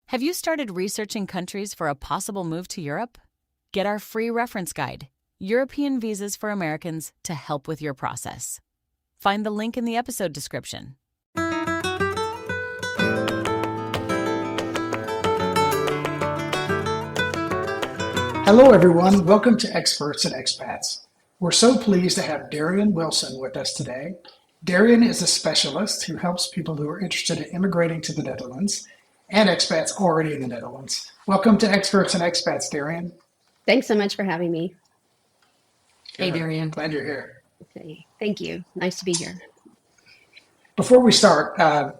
Have you started researching countries for a possible move to Europe? Get our free reference guide, European Visas for Americans, to help with your process. Find the link in the episode description. Hello, everyone. Welcome to Experts and Expats. We're so pleased to have Darien Wilson with us today. Darien is a specialist who helps people who are interested in immigrating to the Netherlands and expats already in the Netherlands. Welcome to Experts and Expats, Darien. Thanks so much for having me. Hey, Darien. Glad you're here. Okay, thank you. Nice to be here. Before we start,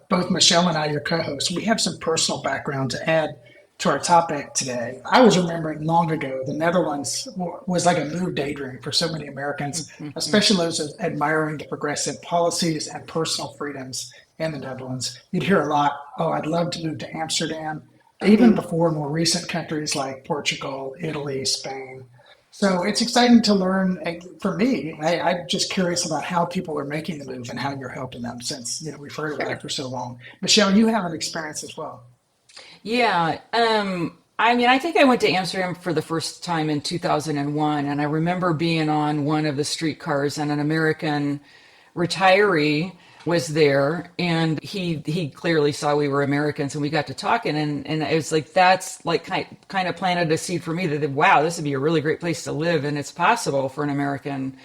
both Michelle and I, your co-hosts, we have some personal background to add to our topic today. I was remembering long ago, the Netherlands was like a move daydream for so many Americans, especially those admiring the progressive policies and personal freedoms in the Netherlands. You'd hear a lot, oh, I'd love to move to Amsterdam, even before more recent countries like Portugal, Italy, Spain. So it's exciting to learn. For me, I'm just curious about how people are making the move and how you're helping them, since we've heard about it for so long. Michelle, you have an experience as well. Yeah. I think I went to Amsterdam for the first time in 2001, and I remember being on one of the streetcars, and an American retiree was there, and he clearly saw we were Americans, and we got to talking, and it was like, that's like kind of planted a seed for me that, wow, this would be a really great place to live, and it's possible for an American.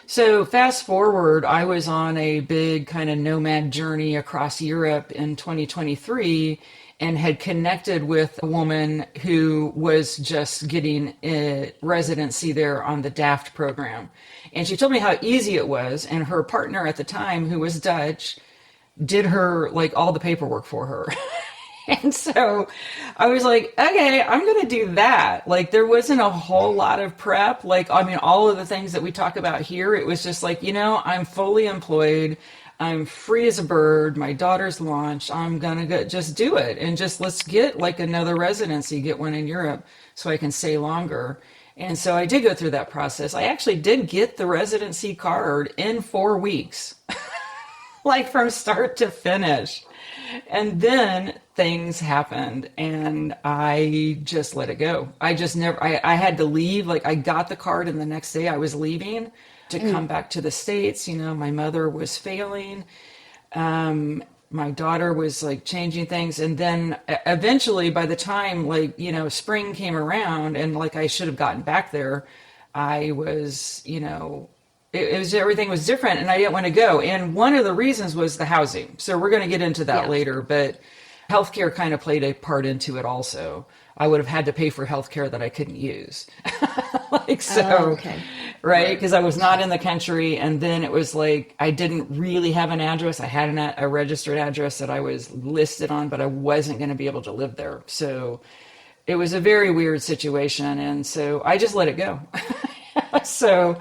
So fast forward, I was on a big kind of nomad journey across Europe in 2023 and had connected with a woman who was just getting a residency there on the DAFT program. And she told me how easy it was. And her partner at the time, who was Dutch, did her, like, all the paperwork for her. And so I was like, okay, I'm going to do that. Like, there wasn't a whole lot of prep. All of the things that we talk about here, it was just like, I'm fully employed. I'm free as a bird. My daughter's launched. I'm going to just do it. And just let's get like another residency, get one in Europe so I can stay longer. And so I did go through that process. I actually did get the residency card in 4 weeks, like from start to finish. And then things happened and I just let it go. I had to leave. Like, I got the card and the next day I was leaving to come back to the States. My mother was failing. My daughter was like changing things. And then eventually, by the time spring came around and like I should have gotten back there, I was, everything was different and I didn't want to go. And one of the reasons was the housing. So we're going to get into that later, but healthcare kind of played a part into it also. I would have had to pay for healthcare that I couldn't use. Right? Because I was not in the country. And then it was like, I didn't really have an address. I had a registered address that I was listed on, but I wasn't going to be able to live there. So it was a very weird situation. And so I just let it go. So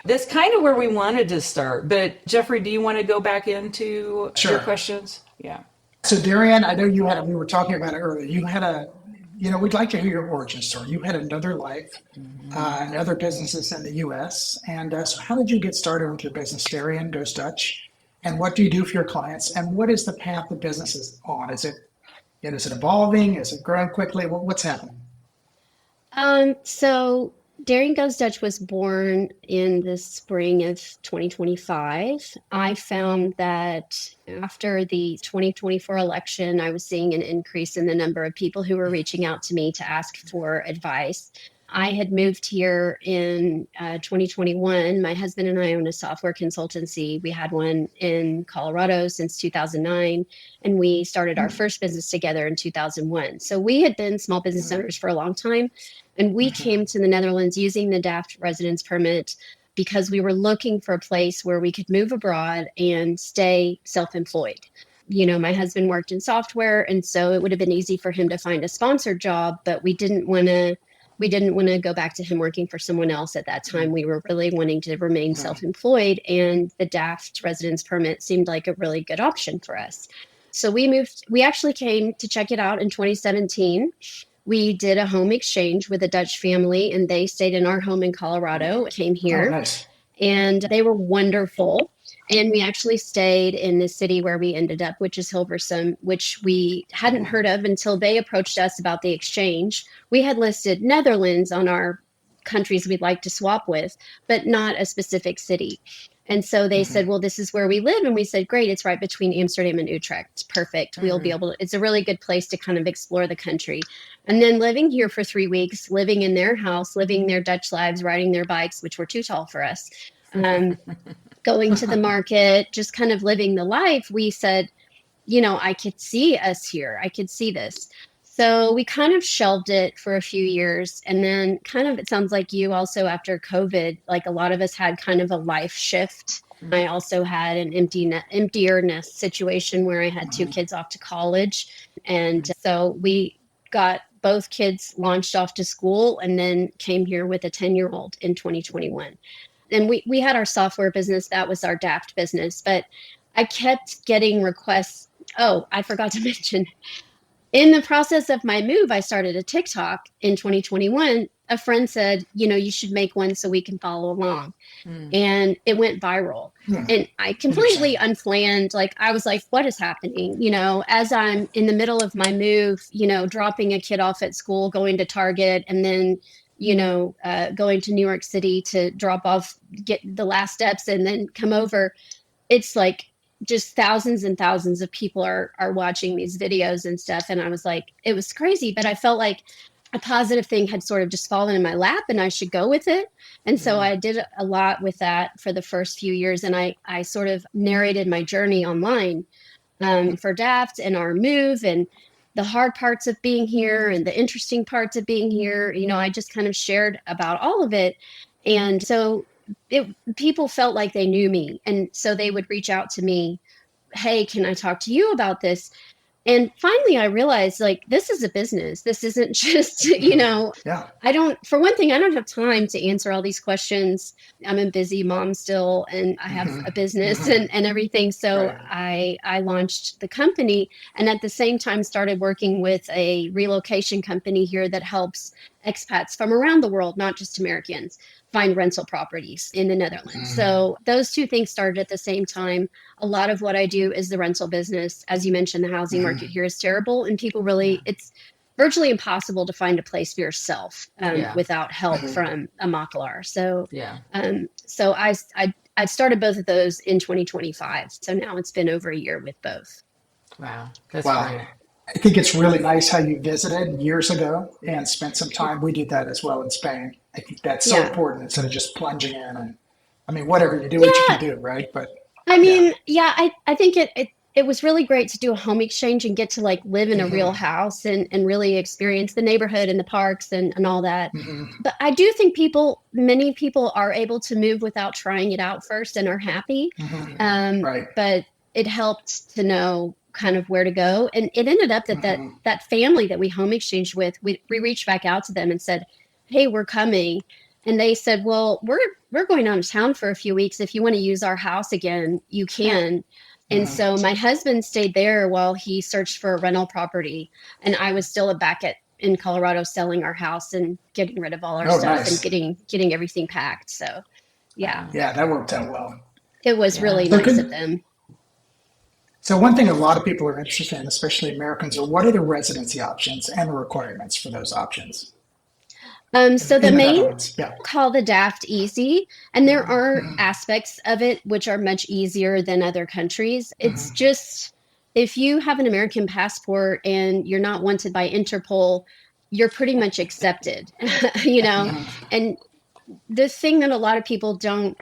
that's kind of where we wanted to start. But Jeffrey, do you want to go back into your questions? Yeah. So Darien, I know we were talking about it earlier. We'd like to hear your origin story. You had another life and other businesses in the U.S. And so how did you get started with your business, Darien Goes Dutch? And what do you do for your clients? And what is the path the business is on? Is it evolving? Is it growing quickly? What's happening? So Darien Goes Dutch was born in the spring of 2025. I found that after the 2024 election, I was seeing an increase in the number of people who were reaching out to me to ask for advice. I had moved here in 2021. My husband and I own a software consultancy. We had one in Colorado since 2009, and we started our first business together in 2001. So we had been small business owners for a long time, and we came to the Netherlands using the DAFT residence permit because we were looking for a place where we could move abroad and stay self-employed. My husband worked in software, and so it would have been easy for him to find a sponsored job, but we didn't want to go back to him working for someone else at that time. We were really wanting to remain self-employed, and the DAFT residence permit seemed like a really good option for us. So we actually came to check it out in 2017. We did a home exchange with a Dutch family, and they stayed in our home in Colorado, came here. Oh, nice. And they were wonderful. And we actually stayed in the city where we ended up, which is Hilversum, which we hadn't heard of until they approached us about the exchange. We had listed Netherlands on our countries we'd like to swap with, but not a specific city. And so they said, well, this is where we live. And we said, great, it's right between Amsterdam and Utrecht. Perfect. We'll be able to, it's a really good place to kind of explore the country. And then living here for 3 weeks, living in their house, living their Dutch lives, riding their bikes, which were too tall for us, going to the market, just kind of living the life. We said, I could see us here. I could see this. So we kind of shelved it for a few years. And then kind of, it sounds like you also after COVID, like a lot of us had kind of a life shift. I also had an emptierness situation where I had 2 kids off to college. And so we got both kids launched off to school and then came here with a 10-year-old in 2021. And we had our software business. That was our DAFT business. But I kept getting requests. Oh, I forgot to mention, in the process of my move, I started a TikTok in 2021. A friend said, you should make one so we can follow along. And it went viral. And I completely unplanned. Like, I was like, what is happening? As I'm in the middle of my move, dropping a kid off at school, going to Target, and then, going to New York City to drop off, get the last steps, and then come over. It's like, just thousands and thousands of people are watching these videos and stuff. And I was like, it was crazy, but I felt like a positive thing had sort of just fallen in my lap and I should go with it. And so I did a lot with that for the first few years. And I sort of narrated my journey online for DAFT and our move and the hard parts of being here and the interesting parts of being here. I just kind of shared about all of it. And so people felt like they knew me. And so they would reach out to me, hey, can I talk to you about this? And finally, I realized, like, this is a business. This isn't just, Yeah. for one thing, I don't have time to answer all these questions. I'm a busy mom still, and I have a business and everything. So I launched the company and at the same time started working with a relocation company here that helps expats from around the world, not just Americans, find rental properties in the Netherlands. So those 2 things started at the same time. A lot of what I do is the rental business. As you mentioned, the housing market here is terrible and people really, it's virtually impossible to find a place for yourself without help from a makelaar. So, so I started both of those in 2025. So now it's been over a year with both. Wow. That's great. I think it's really nice how you visited years ago and spent some time. We did that as well in Spain. I think that's so important instead of just plunging in. And I mean, whatever you do, what you can do, right? But I mean, I think it was really great to do a home exchange and get to like live in a real house and really experience the neighborhood and the parks and all that. But I do think many people are able to move without trying it out first and are happy. But it helped to know kind of where to go. And it ended up that family that we home exchanged with, we reached back out to them and said, hey, we're coming. And they said, well, we're going out of town for a few weeks. If you want to use our house again, you can. And so my husband stayed there while he searched for a rental property. And I was still back in Colorado selling our house and getting rid of all our stuff and getting everything packed. So, yeah. Yeah, that worked out well. It was really nice of them. So one thing a lot of people are interested in, especially Americans, are what are the residency options and the requirements for those options? So the main call the DAFT easy, and there are aspects of it which are much easier than other countries. It's just if you have an American passport and you're not wanted by Interpol, you're pretty much accepted, And the thing that a lot of people don't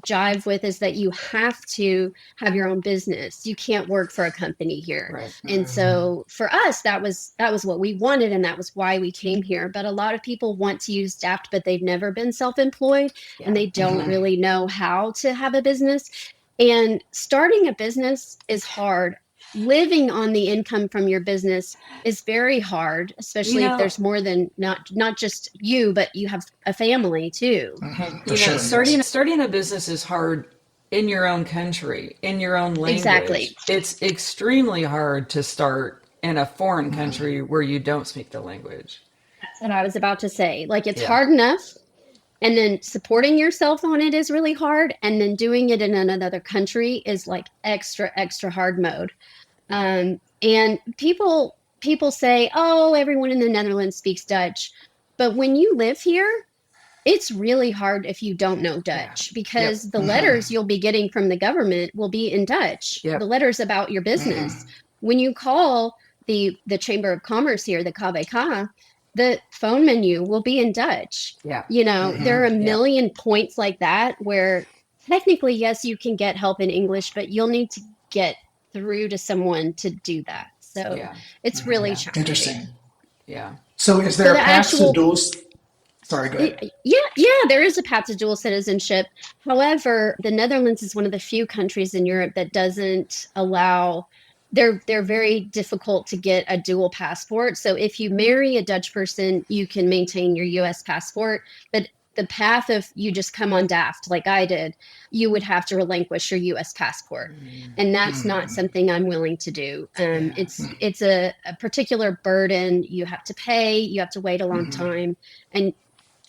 jive with is that you have to have your own business. You can't work for a company here. Right. And so for us, that was what we wanted. And that was why we came here. But a lot of people want to use DAFT, but they've never been self-employed and they don't really know how to have a business. And starting a business is hard. Living on the income from your business is very hard, especially if there's more than not just you, but you have a family too. Starting a business is hard in your own country, in your own language. Exactly. It's extremely hard to start in a foreign country where you don't speak the language. That's what I was about to say. Like it's hard enough And then supporting yourself on it is really hard. And then doing it in another country is like extra, extra hard mode. And people say, oh, everyone in the Netherlands speaks Dutch. But when you live here, it's really hard if you don't know Yeah. Dutch Yep. because the letters you'll be getting from the government will be in Dutch. Yep. The letters about your business. When you call the Chamber of Commerce here, the KVK, the phone menu will be in Dutch. Yeah. You know, there are a million points like that where technically, yes, you can get help in English, but you'll need to get through to someone to do that. So Yeah. it's really challenging. Interesting. Yeah. So is there the a path actual- to dual? Sorry, go ahead. Yeah, there is a path to dual citizenship. However, the Netherlands is one of the few countries in Europe that doesn't allow. They're very difficult to get a dual passport. So if you marry a Dutch person, you can maintain your U.S. passport. But the path of you just come on DAFT like I did, you would have to relinquish your U.S. passport, and that's not something I'm willing to do. It's a particular burden. You have to pay. You have to wait a long time, and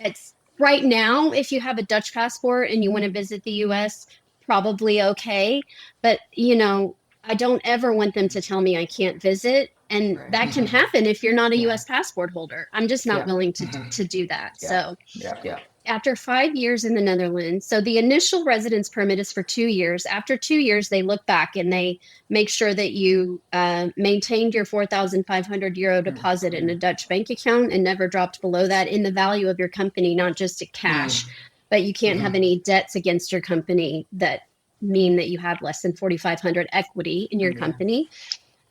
it's right now, if you have a Dutch passport and you want to visit the US, probably okay. But, you know, I don't ever want them to tell me I can't visit. And that can happen if you're not a US passport holder. I'm just not willing to do that. So Yeah. after 5 years in the Netherlands, so the initial residence permit is for 2 years. After 2 years, they look back and they make sure that you maintained your €4,500 deposit in a Dutch bank account and never dropped below that in the value of your company, not just cash, but you can't have any debts against your company that mean that you have less than 4,500 equity in your company.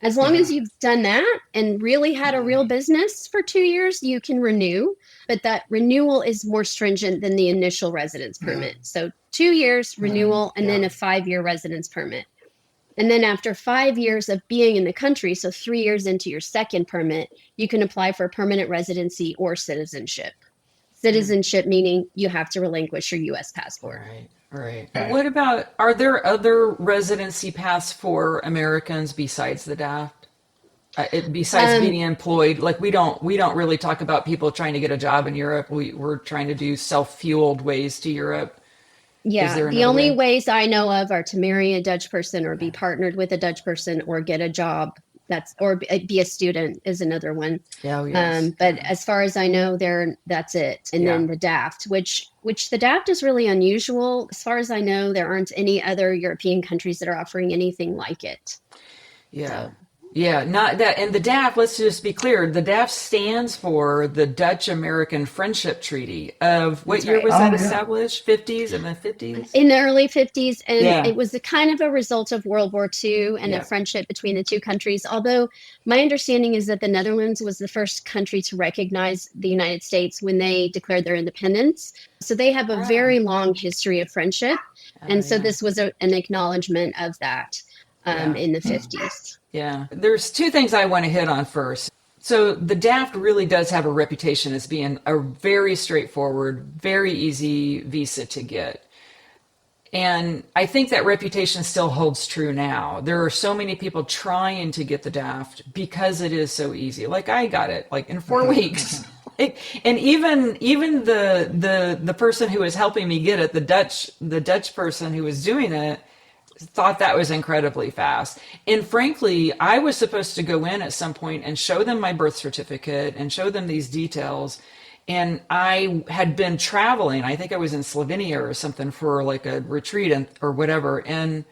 As long as you've done that and really had a real business for 2 years, you can renew. But that renewal is more stringent than the initial residence permit. So 2 years renewal and then a 5-year residence permit. And then after 5 years of being in the country, so 3 years into your second permit, you can apply for permanent residency or citizenship. Citizenship meaning you have to relinquish your U.S. passport. Right. What about, are there other residency paths for Americans besides the DAFT? Besides being employed, like we don't really talk about people trying to get a job in Europe. We're trying to do self-fueled ways to Europe. Yeah, the only ways I know of are to marry a Dutch person or be partnered with a Dutch person or get a job. Or be a student is another one. But as far as I know, that's it. And then the DAFT, which the DAFT is really unusual. As far as I know, there aren't any other European countries that are offering anything like it. Yeah, not that. And the DAFT, let's just be clear, the DAFT stands for the Dutch-American Friendship Treaty of what year was that established? 50s and the 50s? In the early 50s. And it was a kind of a result of World War II and a friendship between the two countries. Although my understanding is that the Netherlands was the first country to recognize the United States when they declared their independence. So they have a very long history of friendship. And so this was an acknowledgement of that in the 50s. Yeah, there's two things I want to hit on first. So the DAFT really does have a reputation as being a very straightforward, very easy visa to get. And I think that reputation still holds true now. There are so many people trying to get the DAFT because it is so easy. Like I got it like in 4 weeks. And even the person who was helping me get it, the Dutch person who was doing it, thought that was incredibly fast. And frankly, I was supposed to go in at some point and show them my birth certificate and show them these details. And I had been traveling. I think I was in Slovenia or something for like a retreat or whatever. And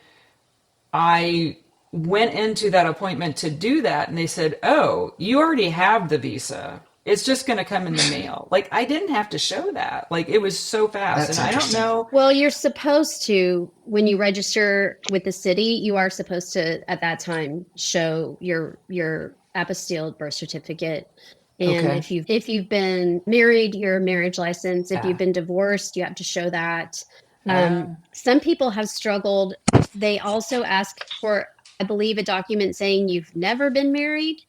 I went into that appointment to do that. And they said, oh, you already have the visa. It's just going to come in the mail. Like, I didn't have to show that. Like, it was so fast. That's and I don't know. Well, you're supposed to, when you register with the city, you are supposed to, at that time, show your apostilled birth certificate. And if you've been married, your marriage license. If you've been divorced, you have to show that. Some people have struggled. They also ask for, I believe, a document saying you've never been married.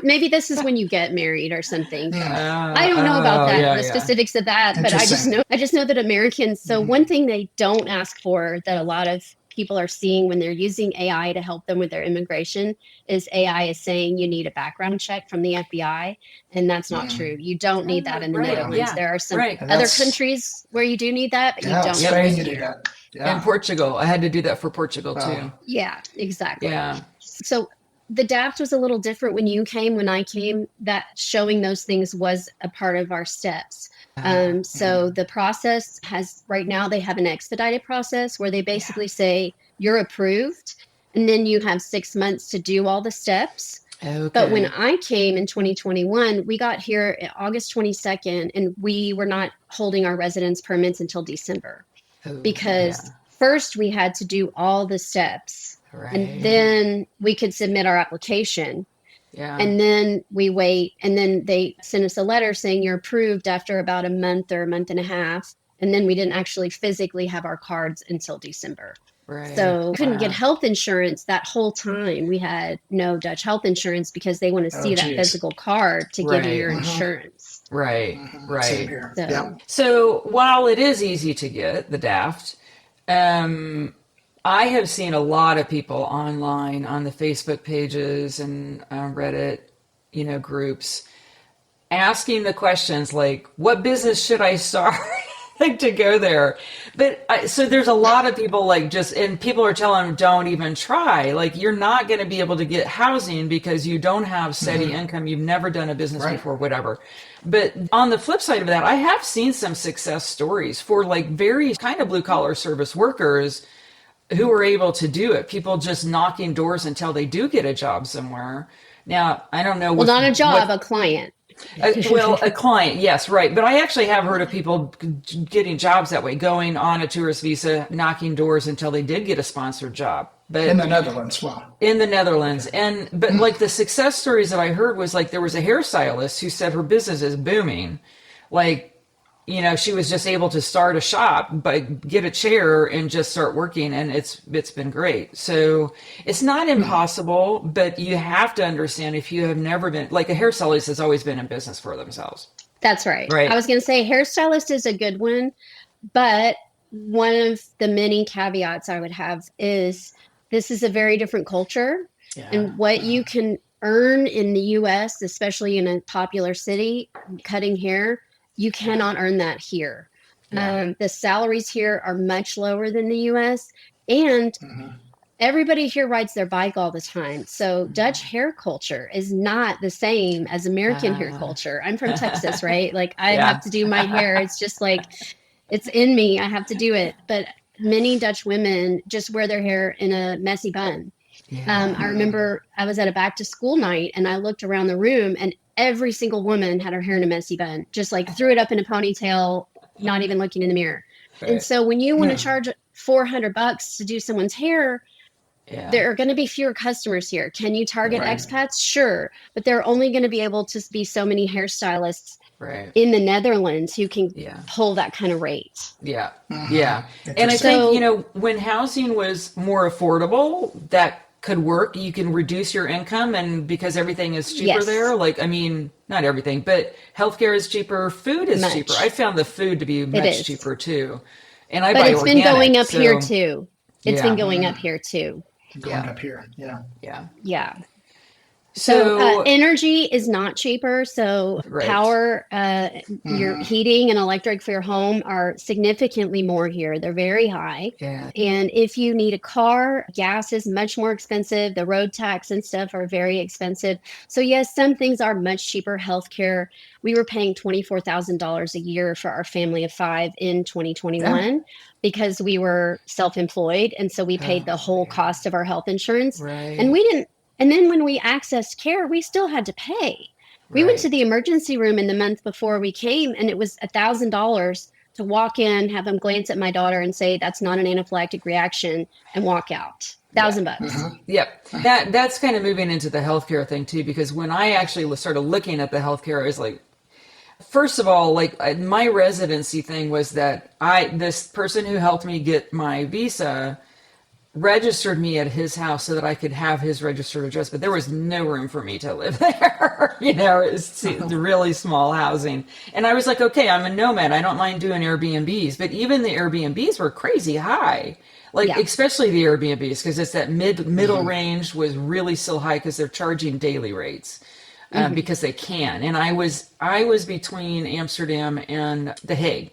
Maybe this is when you get married or something. I don't know about that, the specifics of that, but I just know that Americans. So one thing they don't ask for that a lot of people are seeing when they're using AI to help them with their immigration is AI is saying you need a background check from the FBI, and that's not true. You don't need that in the Right. Netherlands. Yeah. There are some Right. And other that's, countries where you do need that, but you yeah, don't Spain, need you it do here. that. And Yeah. Portugal. I had to do that for Portugal too. Wow. Yeah, exactly. Yeah. So the DAFT was a little different when you came, when I came, that showing those things was a part of our steps. So the process has, right now, they have an expedited process where they basically say you're approved, and then you have 6 months to do all the steps. But when Okay. I came in 2021, we got here August 22nd, and we were not holding our residence permits until December Oh, because yeah. first we had to do all the steps, Right. and then we could submit our application. Yeah. And then we wait, and then they sent us a letter saying you're approved after about a month or a month and a half. And then we didn't actually physically have our cards until December. Right. So we couldn't get Wow. health insurance that whole time. We had no Dutch health insurance because they want to see that geez. physical card to give you your Right. insurance. Right. Same Right. here. So- Yeah. So while it is easy to get the DAFT, I have seen a lot of people online on the Facebook pages and Reddit, groups asking the questions like, "What business should I start?" like to go there. But so there's a lot of people like and people are telling them don't even try. Like you're not going to be able to get housing because you don't have steady income. You've never done a business Right. before, whatever. But on the flip side of that, I have seen some success stories for like very kind of blue collar service workers who are able to do it. People just knocking doors until they do get a job somewhere. Now, I don't know. Well, not a job, a client. A client, yes, right. But I actually have heard of people getting jobs that way, going on a tourist visa, knocking doors until they did get a sponsored job. But In the Netherlands, well. in the Netherlands. But like the success stories that I heard was like there was a hairstylist who said her business is booming. Like, she was just able to start a shop, but get a chair and just start working, and it's been great. So it's not impossible, but you have to understand if you have never been, like a hairstylist has always been in business for themselves. That's right. Right. I was going to say hairstylist is a good one, but one of the many caveats I would have is this is a very different culture, and what you can earn in the US, especially in a popular city, cutting hair, you cannot earn that here. The salaries here are much lower than the US, and everybody here rides their bike all the time. So Dutch hair culture is not the same as American hair culture. I'm from Texas, right? Like I have to do my hair. It's just like, it's in me. I have to do it. But many Dutch women just wear their hair in a messy bun. I remember I was at a back to school night and I looked around the room and every single woman had her hair in a messy bun, just like threw it up in a ponytail, not even looking in the mirror. Right. And so when you want to charge $400 to do someone's hair, there are going to be fewer customers here. Can you target expats? Sure. But there are only going to be able to be so many hairstylists in the Netherlands who can pull that kind of rate. Yeah. Yeah. And I think, when housing was more affordable, that could work. You can reduce your income, and because everything is cheaper there, like, I mean, not everything, but healthcare is cheaper, food is cheaper. I found the food to be much cheaper too. And I buy organic. But it's been going up here too. It's been going up here too. Going up here. Yeah. Yeah. Yeah. So energy is not cheaper. So power, your heating and electric for your home are significantly more here. They're very high. Yeah. And if you need a car, gas is much more expensive. The road tax and stuff are very expensive. So yes, some things are much cheaper. Healthcare, we were paying $24,000 a year for our family of 5 in 2021 because we were self-employed. And so we paid the whole cost of our health insurance. Right. And we didn't. And then when we accessed care, we still had to pay. We went to the emergency room in the month before we came, and it was $1,000 to walk in, have them glance at my daughter and say, that's not an anaphylactic reaction, and walk out. $1,000. Yep. That's kind of moving into the healthcare thing too, because when I actually started looking at the healthcare, I was like, first of all, like my residency thing was that this person who helped me get my visa registered me at his house so that I could have his registered address, but there was no room for me to live there. It's really small housing. And I was like, okay, I'm a nomad. I don't mind doing Airbnbs, but even the Airbnbs were crazy high. like Yeah. especially the Airbnbs, because it's that middle range was really so high because they're charging daily rates. Because they can, and I was between Amsterdam and The Hague,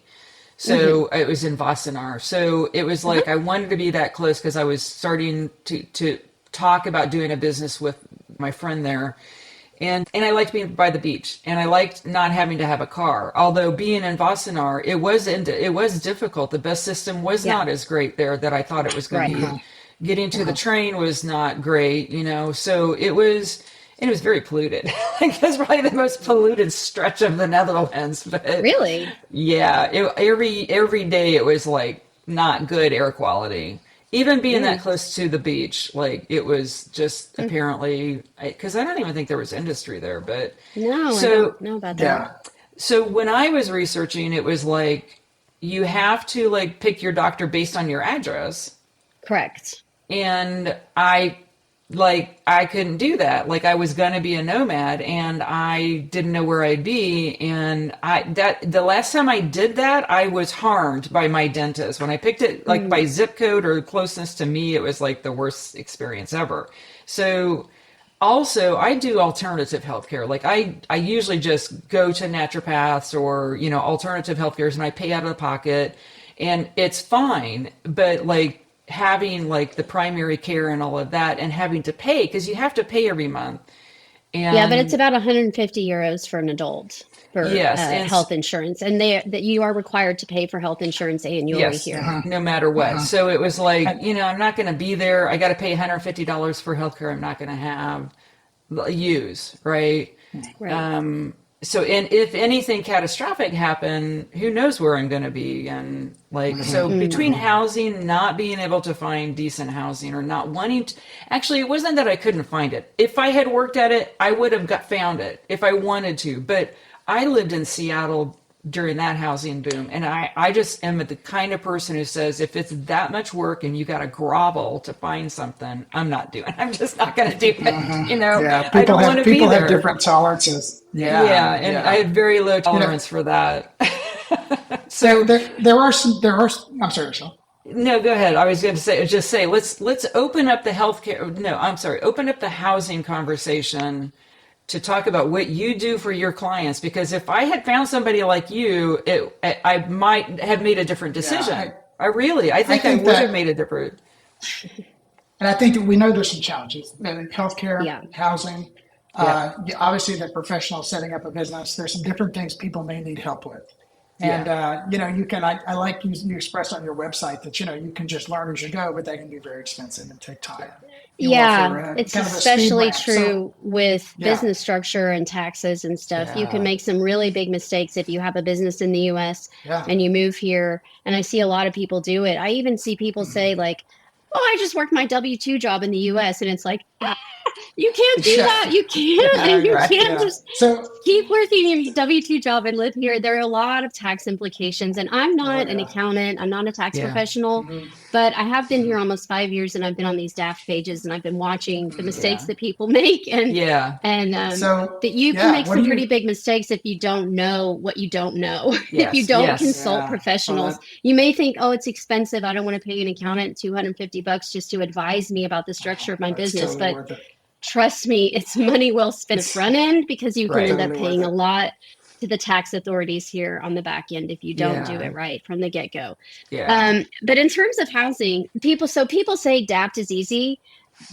so it was in Wassenaar. So it was like I wanted to be that close because I was starting to talk about doing a business with my friend there. And I liked being by the beach, and I liked not having to have a car. Although being in Wassenaar, it was difficult. The bus system was Yeah. not as great there that I thought it was going to Right. be. Getting to the train was not great, So it was very polluted. Like that's probably the most polluted stretch of the Netherlands. But Really? yeah, every day it was like not good air quality. Even being that close to the beach, like it was just apparently because I don't even think there was industry there. But No, I so don't know about Yeah. that. so when I was researching, it was like you have to like pick your doctor based on your address, Correct. and I couldn't do that. Like I was gonna be a nomad and I didn't know where I'd be. And the last time I did that, I was harmed by my dentist. When I picked it like by zip code or closeness to me, it was like the worst experience ever. So also I do alternative healthcare. Like I usually just go to naturopaths or, alternative healthcares and I pay out of the pocket and it's fine. But like having like the primary care and all of that and having to pay because you have to pay every month. And Yeah, but it's about 150 euros for an adult for yes, and health insurance, and that you are required to pay for health insurance annually yes, here. no matter what. So it was like, I'm not going to be there. I got to pay $150 for healthcare I'm not going to have use, right? Right. So, and if anything catastrophic happened, who knows where I'm going to be? And like, so between housing, not being able to find decent housing or not wanting to, actually, it wasn't that I couldn't find it. If I had worked at it, I would have found it if I wanted to. But I lived in Seattle during that housing boom. And I just am the kind of person who says, if it's that much work and you got to grovel to find something, I'm just not going to do it. Yeah. I don't want to be People have there. different tolerances. Yeah, and I had very low tolerance for that. So there are some, I'm sorry, Michelle. No, go ahead. I was going to say, let's open up the healthcare. No, I'm sorry. Open up the housing conversation to talk about what you do for your clients. Because if I had found somebody like you, I might have made a different decision. I think I would have made a different. And I think that we know there's some challenges in healthcare, Yeah. housing, obviously the professional setting up a business. There's some different things people may need help with. And, you can, I like you express on your website that, you can just learn as you go, but they can be very expensive and take time. You Yeah, offer it's kind of a speed especially ramp. true with Yeah. business structure and taxes and stuff. You can Yeah. make some really big mistakes if you have a business in the US Yeah. and you move here. And I see a lot of people do it. I even see people say, like, oh, I just worked my W-2 job in the US. And it's like, you can't do Yeah. that. You can't. You Right, can't yeah. just So, keep working your W-2 job and live here. There are a lot of tax implications. And I'm not an yeah. accountant. I'm not a tax Yeah. professional, but I have been here almost 5 years and I've been on these DAFT pages and I've been watching the mistakes that people make. And Yeah. So, that you yeah, can make what some do you- pretty big mistakes if you don't know what you don't know. If Yes, you don't yes. consult Yeah. professionals, Well, you may think, oh, it's expensive. I don't want to pay an accountant $250 just to advise me about the structure of my that's business. totally But worth it. trust me, it's money well spent front end because you can Right. end up Totally paying worth a it. lot to the tax authorities here on the back end if you don't do Yeah. it right from the get-go. Yeah. But in terms of housing, people say DAPT is easy.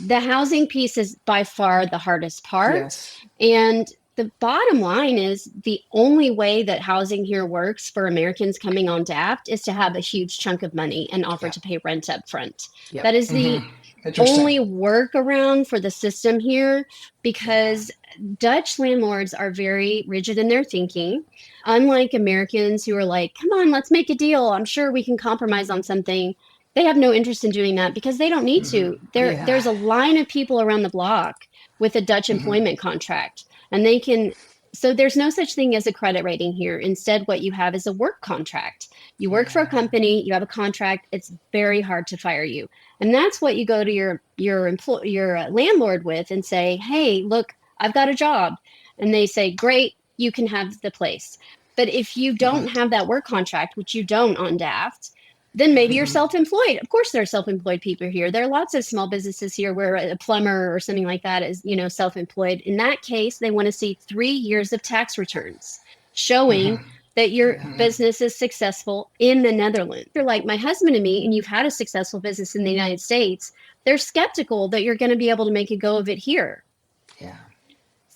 The housing piece is by far the hardest part. Yes. And the bottom line is the only way that housing here works for Americans coming on DAPT is to have a huge chunk of money and offer to pay rent up front. Yep. That is the Interesting. only workaround for the system here because Dutch landlords are very rigid in their thinking. Unlike Americans who are like, come on, let's make a deal. I'm sure we can compromise on something. They have no interest in doing that because they don't need to. Yeah. There's a line of people around the block with a Dutch employment contract, and they can. So there's no such thing as a credit rating here. Instead, what you have is a work contract. You work for a company, you have a contract. It's very hard to fire you, and that's what you go to your landlord with and say, "Hey, look, I've got a job," and they say, "Great, you can have the place." But if you don't have that work contract, which you don't on DAFT, then maybe you're self-employed. Of course, there are self-employed people here. There are lots of small businesses here where a plumber or something like that is, self-employed. In that case, they want to see 3 years of tax returns showing that your business is successful in the Netherlands. If you're like my husband and me, and you've had a successful business in the United States, they're skeptical that you're going to be able to make a go of it here. Yeah.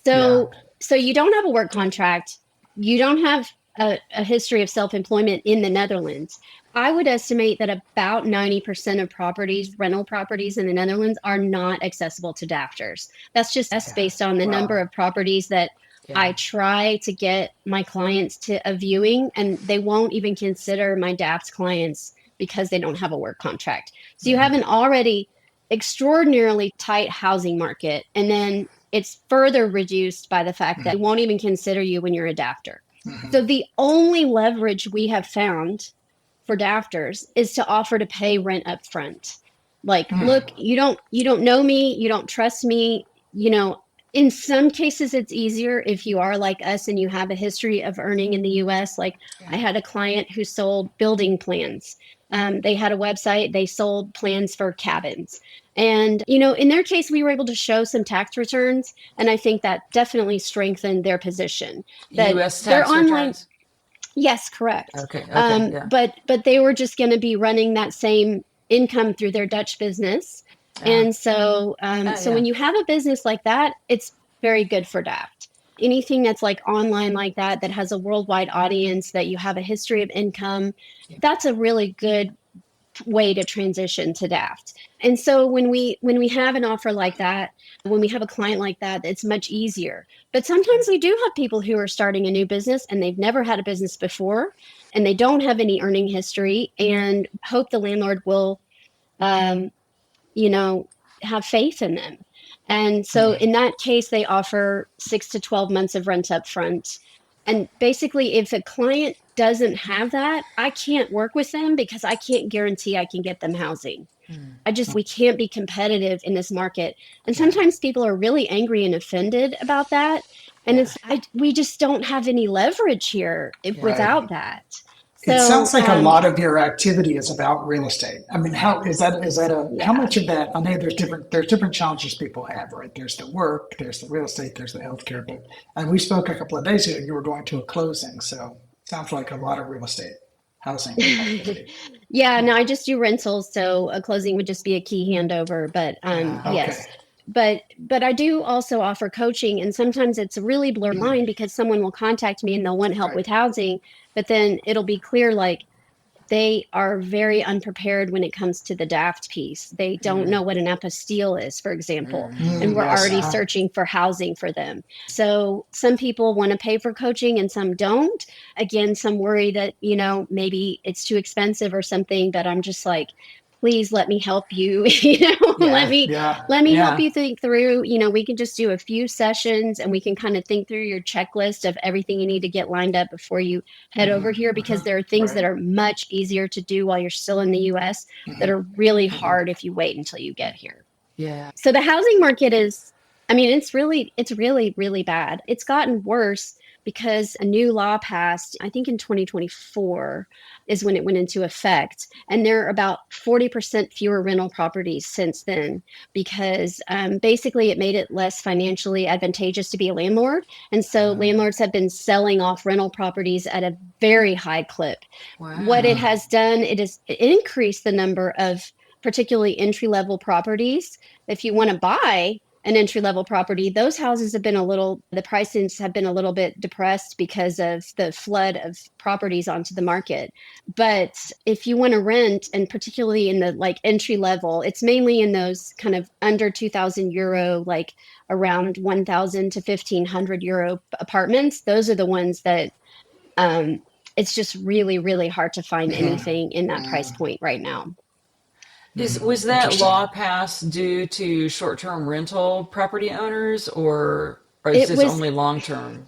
So you don't have a work contract. You don't have a history of self-employment in the Netherlands. I would estimate that about 90% of rental properties in the Netherlands are not accessible to DAFTers. That's just based on the number of properties that I try to get my clients to a viewing, and they won't even consider my DAFT clients because they don't have a work contract. So you have an already extraordinarily tight housing market, and then it's further reduced by the fact that they won't even consider you when you're a DAFTer. So the only leverage we have found for DAFTers is to offer to pay rent up front. Like, look, you don't know me, you don't trust me, in some cases it's easier if you are like us and you have a history of earning in the US. Like I had a client who sold building plans. They had a website, they sold plans for cabins. And, in their case, we were able to show some tax returns. And I think that definitely strengthened their position. That US tax returns? Yes, correct. Okay. But they were just going to be running that same income through their Dutch business. And so when you have a business like that, it's very good for DAFT. Anything that's like online like that has a worldwide audience, that you have a history of income, that's a really good way to transition to DAFT. And so when we have an offer like that, when we have a client like that, it's much easier. But sometimes we do have people who are starting a new business and they've never had a business before and they don't have any earning history and hope the landlord will, have faith in them. And so in that case, they offer 6 to 12 months of rent up front. And basically, if a client doesn't have that, I can't work with them because I can't guarantee I can get them housing. We can't be competitive in this market. And sometimes people are really angry and offended about that. And we just don't have any leverage here without that. So, it sounds like a lot of your activity is about real estate. I mean, how much of that? I know there's different challenges people have, right? There's the work, there's the real estate, there's the healthcare. But and we spoke a couple of days ago. You were going to a closing, so it sounds like a lot of real estate housing activity. Yeah, no, I just do rentals, so a closing would just be a key handover. But yes. But I do also offer coaching, and sometimes it's a really blurred line because someone will contact me and they'll want help with housing, but then it'll be clear like they are very unprepared when it comes to the DAFT piece. They don't know what an apostille is, for example, and we're already searching for housing for them. So some people want to pay for coaching and some don't. Again, some worry that, maybe it's too expensive or something, but I'm just like, please let me help you, let me help you think through, we can just do a few sessions and we can kind of think through your checklist of everything you need to get lined up before you head over here, because there are things that are much easier to do while you're still in the US that are really hard if you wait until you get here. Yeah. So the housing market it's really, really bad. It's gotten worse because a new law passed, I think in 2024 is when it went into effect. And there are about 40% fewer rental properties since then, because basically it made it less financially advantageous to be a landlord. And so landlords have been selling off rental properties at a very high clip. Wow. What it has done, it has increased the number of particularly entry-level properties. If you want to buy an entry-level property, those houses have been the prices have been a little bit depressed because of the flood of properties onto the market. But if you want to rent, and particularly in the entry level, it's mainly in those kind of under 2,000 euro, like around 1,000 to 1,500 euro apartments. Those are the ones that it's just really, really hard to find anything in that price point right now. Was that law passed due to short-term rental property owners, or is this only long-term?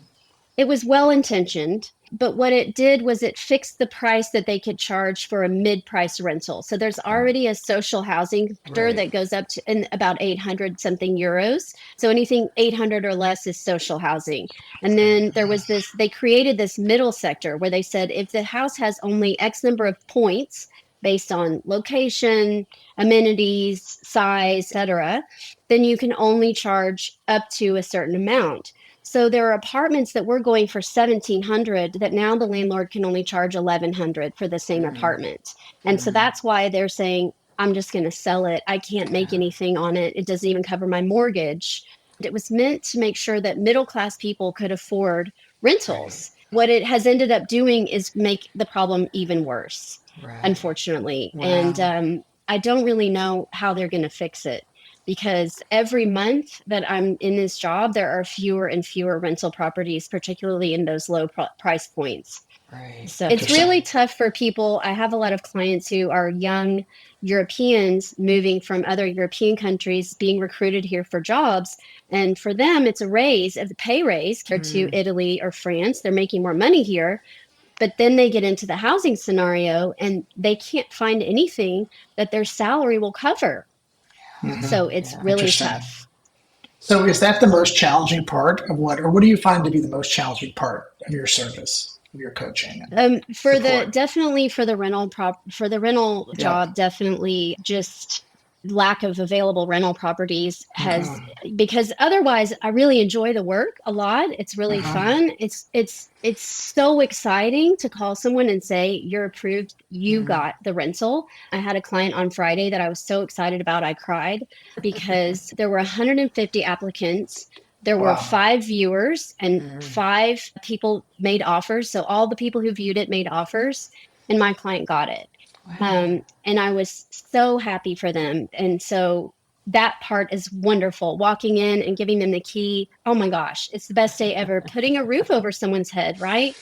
It was well-intentioned, but what it did was it fixed the price that they could charge for a mid-price rental. So there's already a social housing sector that goes up to about 800 something euros. So anything 800 or less is social housing. And then there was they created this middle sector where they said if the house has only X number of points, based on location, amenities, size, etc., then you can only charge up to a certain amount. So there are apartments that we're going for 1,700 that now the landlord can only charge 1,100 for the same apartment. And so that's why they're saying, I'm just going to sell it. I can't make anything on it. It doesn't even cover my mortgage. It was meant to make sure that middle class people could afford rentals. What it has ended up doing is make the problem even worse, unfortunately. Wow. And I don't really know how they're going to fix it, because every month that I'm in this job, there are fewer and fewer rental properties, particularly in those low price points. Right. So it's really tough for people. I have a lot of clients who are young Europeans moving from other European countries, being recruited here for jobs. And for them, it's a raise, a pay raise compared to Italy or France. They're making more money here. But then they get into the housing scenario and they can't find anything that their salary will cover. So it's really tough. So is that the most challenging part of or what do you find to be the most challenging part of your service, of your coaching? Definitely for the rental job, definitely just lack of available rental properties because otherwise I really enjoy the work a lot. It's really fun. It's so exciting to call someone and say, you're approved, you got the rental. I had a client on Friday that I was so excited about, I cried because there were 150 applicants. There were 5 viewers and 5 people made offers. So all the people who viewed it made offers and my client got it. And I was so happy for them. And so that part is wonderful. Walking in and giving them the key. Oh my gosh, it's the best day ever. Putting a roof over someone's head, right?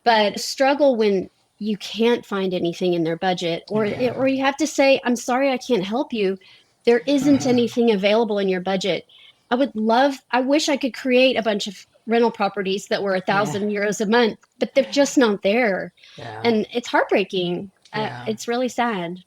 But struggle when you can't find anything in their budget or you have to say, I'm sorry, I can't help you. There isn't anything available in your budget. I wish I could create a bunch of rental properties that were 1,000 euros a month, but they're just not there. And it's heartbreaking. It's really sad.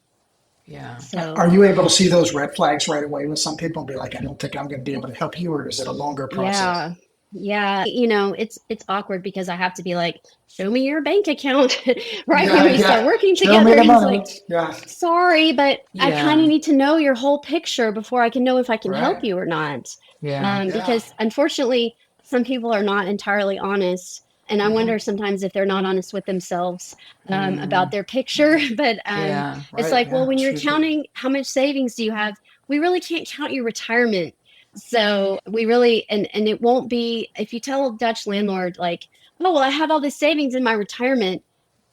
Yeah. So, are you able to see those red flags right away with some people and be like, I don't think I'm going to be able to help you, or is it a longer process? Yeah. You know, it's awkward because I have to be like, show me your bank account right when we start working together. And it's like, sorry, but I kind of need to know your whole picture before I can know if I can help you or not. Because unfortunately, some people are not entirely honest. And I wonder sometimes if they're not honest with themselves about their picture. But it's like, well, when you're counting how much savings do you have, we really can't count your retirement. So we really, and it won't be, if you tell a Dutch landlord like, oh, well, I have all this savings in my retirement,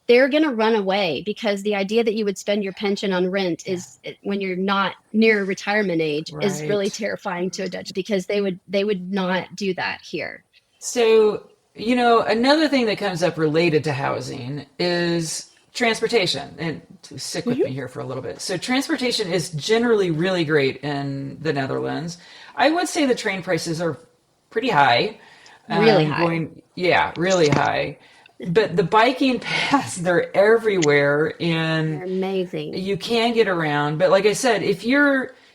they're going to run away because the idea that you would spend your pension on rent is when you're not near retirement age is really terrifying to a Dutch because they would not do that here. So, you know, another thing that comes up related to housing is transportation. And stick with me here for a little bit. So transportation is generally really great in the Netherlands. I would say the train prices are pretty high. Really high. Really high. But the biking paths, they're everywhere and they're amazing. You can get around. But like I said,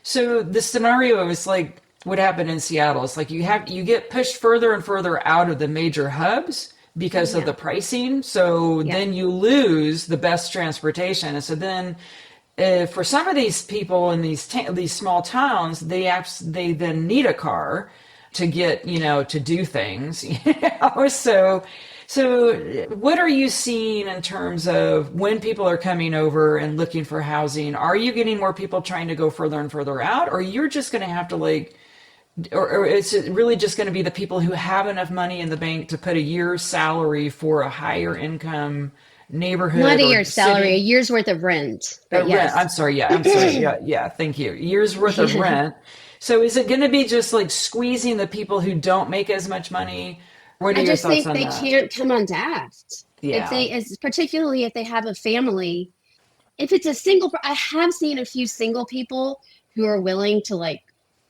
so the scenario is like what happened in Seattle. It's like you get pushed further and further out of the major hubs because of the pricing. So then you lose the best transportation. And so then for some of these people in these small towns, they then need a car to get, to do things. So what are you seeing in terms of when people are coming over and looking for housing? Are you getting more people trying to go further and further out, or you're just going to have to or is it really just going to be the people who have enough money in the bank to put a year's salary for a higher income neighborhood? Not a year's salary, a year's worth of rent. But yes. Rent. I'm sorry. Yeah. Thank you. Year's worth of rent. So is it going to be just like squeezing the people who don't make as much money? What are your thoughts on that? I just think they can't come on DAFT. Yeah. Particularly if they have a family. If it's a single, I have seen a few single people who are willing to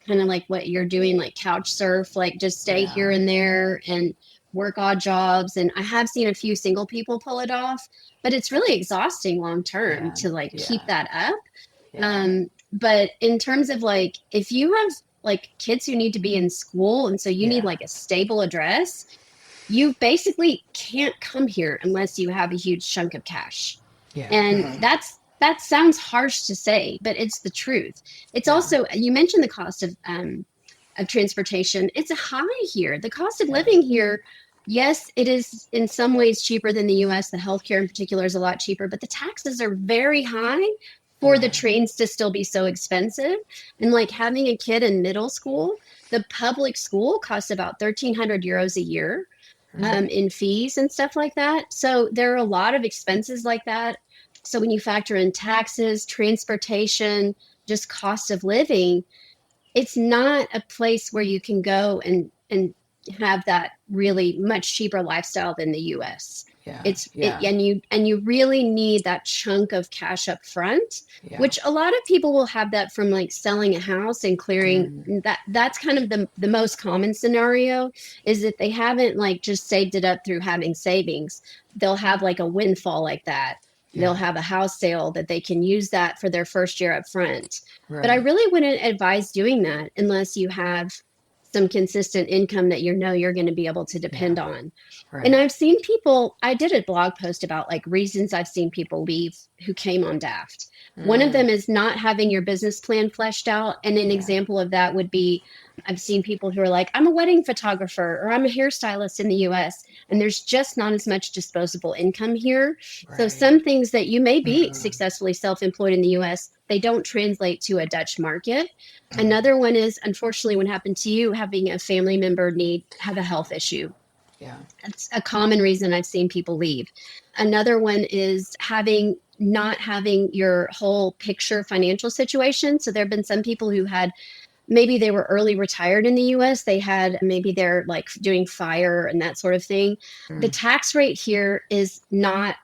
kind of like what you're doing, like couch surf, like just stay here and there and work odd jobs. And I have seen a few single people pull it off, but it's really exhausting long term to keep that up. Yeah. But in terms of if you have kids who need to be in school and so you need a stable address, you basically can't come here unless you have a huge chunk of cash. Yeah. And that's that sounds harsh to say, but it's the truth. It's also, you mentioned the cost of transportation. It's a high here. The cost of living here, yes, it is in some ways cheaper than the US. The healthcare in particular is a lot cheaper, but the taxes are very high for the trains to still be so expensive. And like having a kid in middle school, the public school costs about 1,300 euros a year in fees and stuff like that. So there are a lot of expenses like that. So when you factor in taxes, transportation, just cost of living, it's not a place where you can go and have that really much cheaper lifestyle than the US. And you really need that chunk of cash up front, which a lot of people will have that from like selling a house and clearing that's kind of the most common scenario, is that they haven't like just saved it up through having savings. They'll have like a windfall like that. They'll have a house sale that they can use that for their first year up front. But I really wouldn't advise doing that unless you have some consistent income that you know you're going to be able to depend on. And I've seen people, I did a blog post about like reasons I've seen people leave who came on DAFT. One of them is not having your business plan fleshed out. And an example of that would be, I've seen people who are like, I'm a wedding photographer or I'm a hairstylist in the US, and there's just not as much disposable income here. So some things that you may be successfully self-employed in the US, they don't translate to a Dutch market. Another one is, unfortunately, what happened to you, having a family member have a health issue. That's a common reason I've seen people leave. Another one is not having your whole picture financial situation. So there have been some people who had, maybe they were early retired in the US. Maybe they're like doing fire and that sort of thing. The tax rate here is not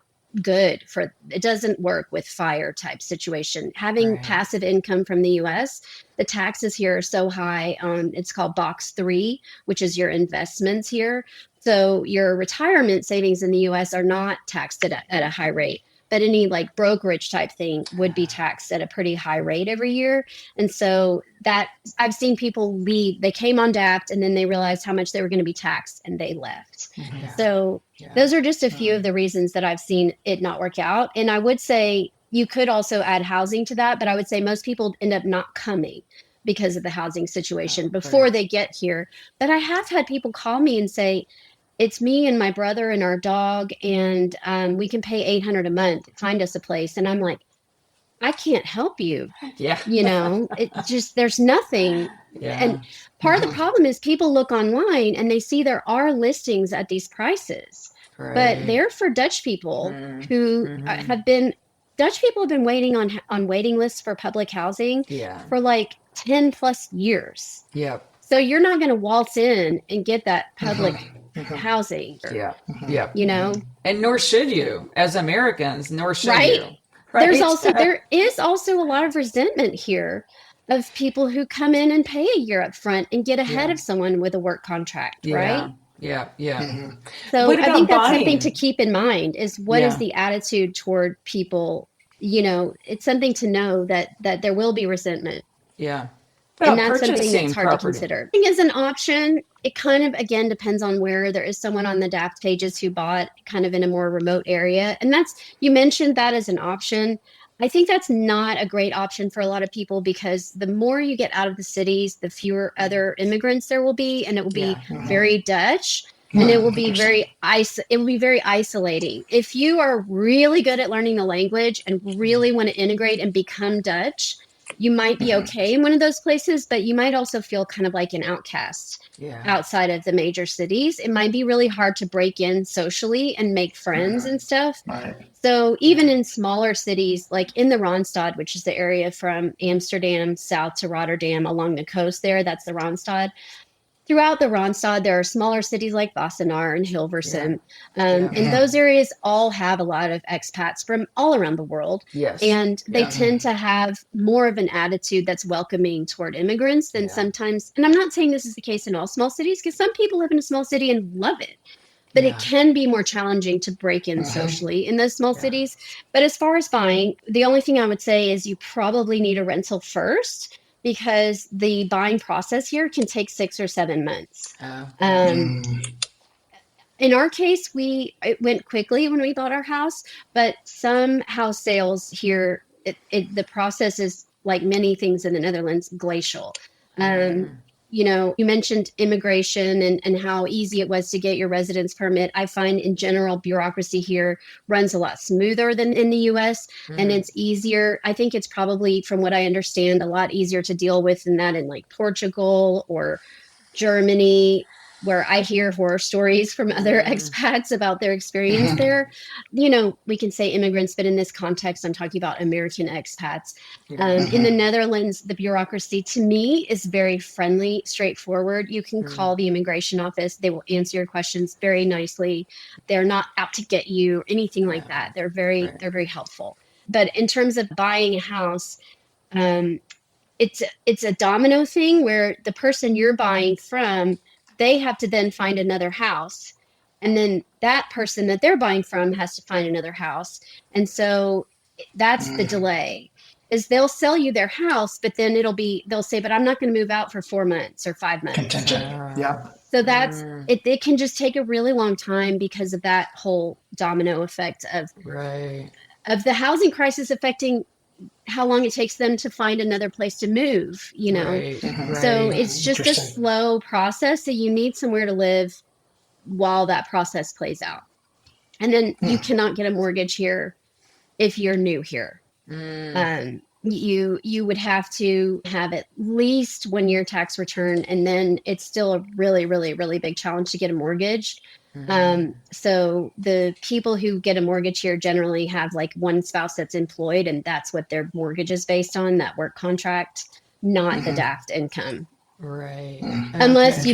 good it doesn't work with fire type situation. Having passive income from the US, the taxes here are so high. It's called box 3, which is your investments here. So your retirement savings in the US are not taxed at a high rate, but any like brokerage type thing would be taxed at a pretty high rate every year. And so that I've seen people leave, they came on DAPT and then they realized how much they were going to be taxed and they left. So those are just a few of the reasons that I've seen it not work out. And I would say you could also add housing to that, but I would say most people end up not coming because of the housing situation before they get here. But I have had people call me and say, it's me and my brother and our dog, and we can pay $800 a month. Find us a place. And I'm like, I can't help you. You know, it just, there's nothing. And part of the problem is people look online and they see there are listings at these prices, but they're for Dutch people who Dutch people have been waiting on waiting lists for public housing for like 10 plus years. So you're not going to waltz in and get that public housing. You know, and nor should you, as Americans, nor should you. There is also a lot of resentment here of people who come in and pay a year up front and get ahead of someone with a work contract, right? So I think that's something to keep in mind, is what is the attitude toward people. You know, it's something to know that there will be resentment. And that's something that's hard to consider. I think as an option, it kind of, again, depends on where. There is someone on the DAFT pages who bought kind of in a more remote area. And you mentioned that as an option. I think that's not a great option for a lot of people, because the more you get out of the cities, the fewer other immigrants there will be. And it will be very Dutch. And it will be very isolating. If you are really good at learning the language and really want to integrate and become Dutch, you might be okay in one of those places, but you might also feel kind of like an outcast outside of the major cities. It might be really hard to break in socially and make friends and stuff. So even in smaller cities, like in the Randstad, which is the area from Amsterdam south to Rotterdam along the coast there, that's the Randstad. Throughout the Randstad, there are smaller cities like Wassenaar and Hilversum. And those areas all have a lot of expats from all around the world. And they tend to have more of an attitude that's welcoming toward immigrants than sometimes. And I'm not saying this is the case in all small cities, because some people live in a small city and love it. But it can be more challenging to break in socially in those small cities. But as far as buying, the only thing I would say is you probably need a rental first, because the buying process here can take 6 or 7 months. In our case, it went quickly when we bought our house, but some house sales here the process is like many things in the Netherlands, glacial. You know, you mentioned immigration and how easy it was to get your residence permit. I find in general, bureaucracy here runs a lot smoother than in the US, and it's easier. I think it's probably, from what I understand, a lot easier to deal with than that in like Portugal or Germany, where I hear horror stories from other expats about their experience there. You know, we can say immigrants, but in this context, I'm talking about American expats. In the Netherlands, the bureaucracy to me is very friendly, straightforward. You can call the immigration office. They will answer your questions very nicely. They're not out to get you or anything like that. They're very helpful. But in terms of buying a house, it's a domino thing where the person you're buying from, they have to then find another house. And then that person that they're buying from has to find another house. And so that's the delay, is they'll sell you their house, but then they'll say, but I'm not going to move out for 4 months or 5 months. Contingent. Yeah. So that's it can just take a really long time because of that whole domino effect of the housing crisis affecting how long it takes them to find another place to move, you know? So it's just a slow process. So you need somewhere to live while that process plays out. And then you cannot get a mortgage here if you're new here. You would have to have at least 1 year tax return, and then it's still a really, really, really big challenge to get a mortgage. So the people who get a mortgage here generally have like one spouse that's employed, and that's what their mortgage is based on, that work contract, not the DAFT income. Unless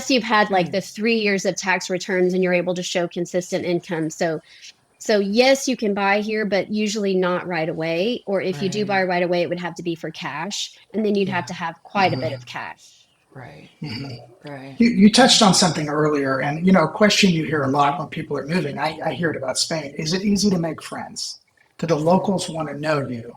you've had like the 3 years of tax returns and you're able to show consistent income. So yes, you can buy here, but usually not right away. Or if you do buy right away, it would have to be for cash, and then you'd have to have quite a bit of cash. You touched on something earlier, and you know, a question you hear a lot when people are moving. I hear it about Spain. Is it easy to make friends? Do the locals want to know you?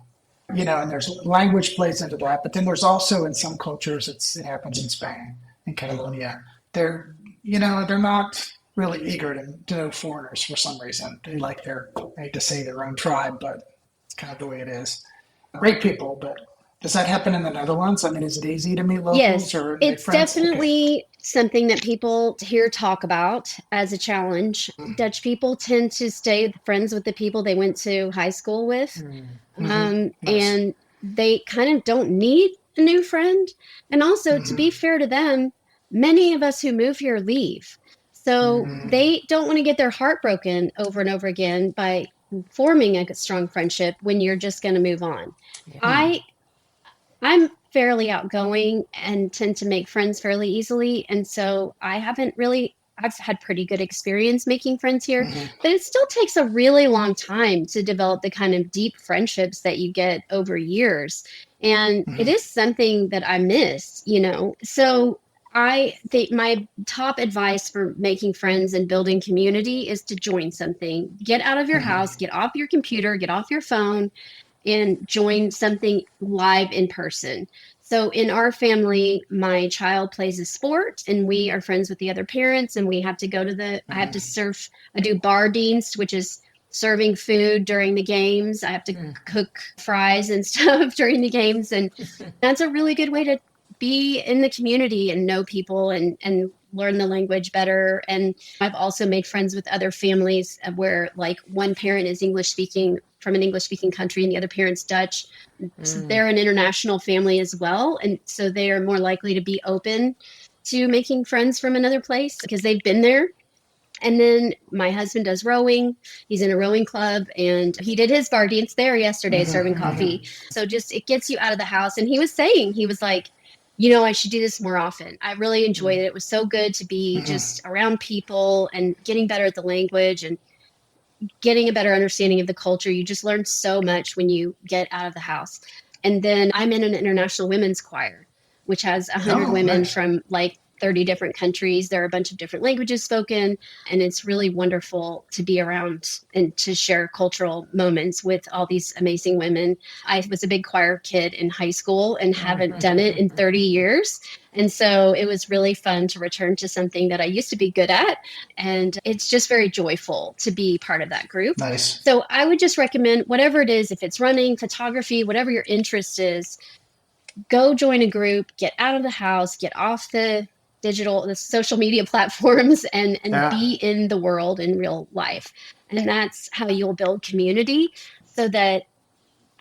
You know, and there's language plays into that, but then there's also in some cultures, it happens in Spain, in Catalonia. They're not really eager to know foreigners for some reason. They like I hate to say their own tribe, but it's kind of the way it is. Great people, but does that happen in the Netherlands? I mean, is it easy to meet locals? Yes, or make it's friends? definitely something that people here talk about as a challenge. Dutch people tend to stay friends with the people they went to high school with. Nice. And they kind of don't need a new friend. And also, to be fair to them, many of us who move here leave. So they don't want to get their heart broken over and over again by forming a strong friendship when you're just going to move on. I'm fairly outgoing and tend to make friends fairly easily. And so I've had pretty good experience making friends here, but it still takes a really long time to develop the kind of deep friendships that you get over years. And it is something that I miss, you know? So I think my top advice for making friends and building community is to join something. Get out of your house, get off your computer, get off your phone, and join something live in person. So in our family, my child plays a sport and we are friends with the other parents, and we have to go to I have to serve, I do bardienst, which is serving food during the games. I have to cook fries and stuff during the games. And that's a really good way to be in the community and know people and learn the language better. And I've also made friends with other families where like one parent is English speaking, from an English speaking country, and the other parent's Dutch. So they're an international family as well. And so they are more likely to be open to making friends from another place because they've been there. And then my husband does rowing. He's in a rowing club, and he did his bardienst there yesterday, serving coffee. So just, it gets you out of the house. And he was like, you know, I should do this more often. I really enjoyed it. It was so good to be just around people and getting better at the language and getting a better understanding of the culture. You just learn so much when you get out of the house. And then I'm in an international women's choir, which has 100 women from like 30 different countries. There are a bunch of different languages spoken, and it's really wonderful to be around and to share cultural moments with all these amazing women. I was a big choir kid in high school and haven't done it in 30 years. And so it was really fun to return to something that I used to be good at. And it's just very joyful to be part of that group. Nice. So I would just recommend whatever it is, if it's running, photography, whatever your interest is, go join a group, get out of the house, get off the social media platforms and be in the world in real life. And that's how you'll build community, so that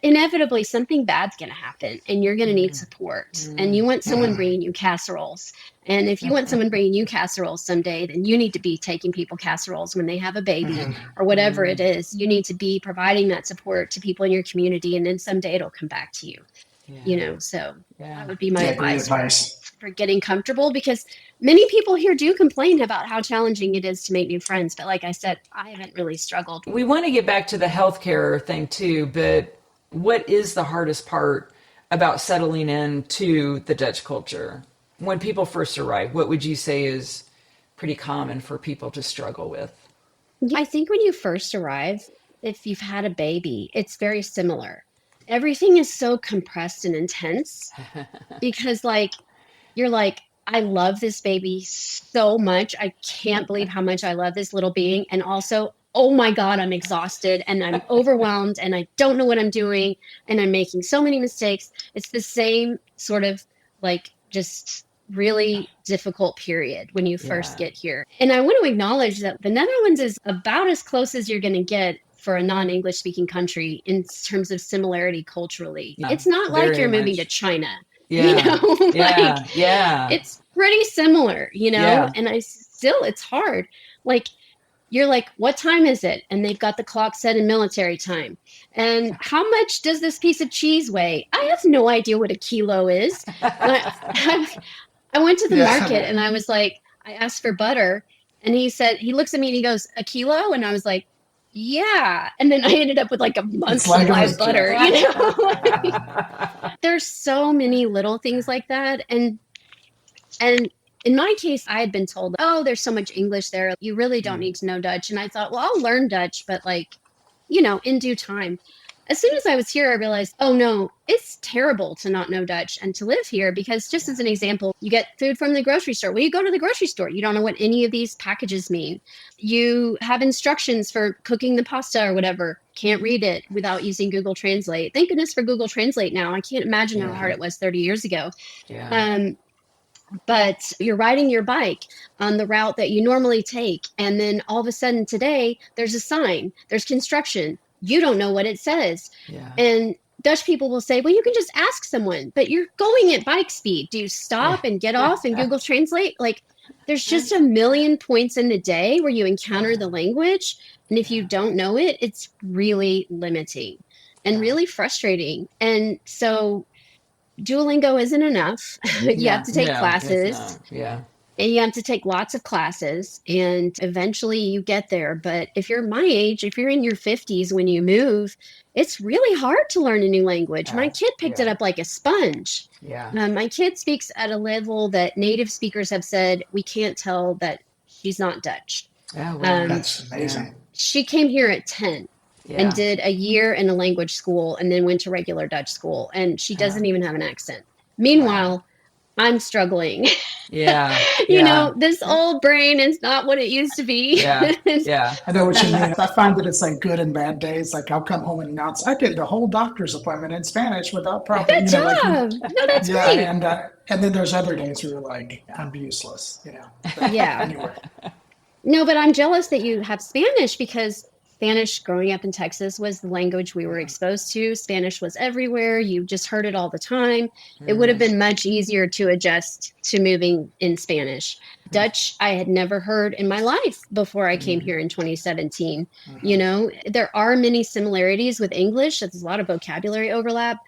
inevitably something bad's going to happen and you're going to need support, and you want someone bringing you casseroles. And if you want someone bringing you casseroles someday, then you need to be taking people casseroles when they have a baby or whatever it is. You need to be providing that support to people in your community, and then someday it'll come back to you. So that would be my advice for getting comfortable, because many people here do complain about how challenging it is to make new friends. But like I said, I haven't really struggled. We want to get back to the healthcare thing too, but what is the hardest part about settling into the Dutch culture? When people first arrive, what would you say is pretty common for people to struggle with? I think when you first arrive, if you've had a baby, it's very similar. Everything is so compressed and intense because you're like, I love this baby so much. I can't believe how much I love this little being. And also, oh my God, I'm exhausted and I'm overwhelmed and I don't know what I'm doing and I'm making so many mistakes. It's the same sort of just really difficult period when you first get here. And I want to acknowledge that the Netherlands is about as close as you're going to get for a non-English speaking country in terms of similarity culturally. It's not like you're moving to China. It's pretty similar, and it's hard. You're like, what time is it? And they've got the clock set in military time. And how much does this piece of cheese weigh? I have no idea what a kilo is. I went to the market and I was like, I asked for butter, and he looks at me and he goes, a kilo? And I was like, yeah. And then I ended up with a month's supply of butter, There's so many little things like that. And in my case, I had been told, oh, there's so much English there. You really don't need to know Dutch. And I thought, well, I'll learn Dutch, but in due time. As soon as I was here, I realized, oh no, it's terrible to not know Dutch and to live here, because just as an example, you get food from the grocery store. Well, you go to the grocery store, you don't know what any of these packages mean. You have instructions for cooking the pasta or whatever, can't read it without using Google Translate. Thank goodness for Google Translate now. I can't imagine how hard it was 30 years ago. But you're riding your bike on the route that you normally take. And then all of a sudden today, there's a sign, there's construction. You don't know what it says. And Dutch people will say, well, you can just ask someone, but you're going at bike speed. Do you stop and get off and Google Translate? There's just a million points in the day where you encounter the language. And if you don't know it, it's really limiting and really frustrating. And so Duolingo isn't enough. You have to take classes. And you have to take lots of classes, and eventually you get there. But if you're my age, if you're in your 50s when you move, it's really hard to learn a new language. My kid picked it up like a sponge. My kid speaks at a level that native speakers have said, we can't tell that she's not Dutch. That's amazing. She came here at 10. And did a year in a language school and then went to regular Dutch school. And she doesn't even have an accent. Meanwhile, I'm struggling. This old brain is not what it used to be. I know what you mean. I find that it's good and bad days. I'll come home and announce, I did the whole doctor's appointment in Spanish without problem. Good job. No, that's great. And then there's other days where you're like, I'm useless. But anyway. No, but I'm jealous that you have Spanish, because Spanish, growing up in Texas, was the language we were exposed to. Spanish was everywhere. You just heard it all the time. It would have been much easier to adjust to moving in Spanish. Dutch, I had never heard in my life before I came here in 2017. There are many similarities with English. There's a lot of vocabulary overlap,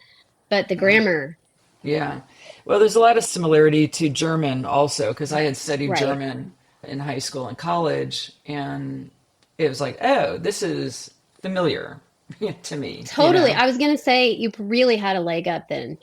but the grammar. Well, there's a lot of similarity to German also, because I had studied German in high school and college, and it was like, oh, this is familiar. to me. Totally. I was going to say you really had a leg up then,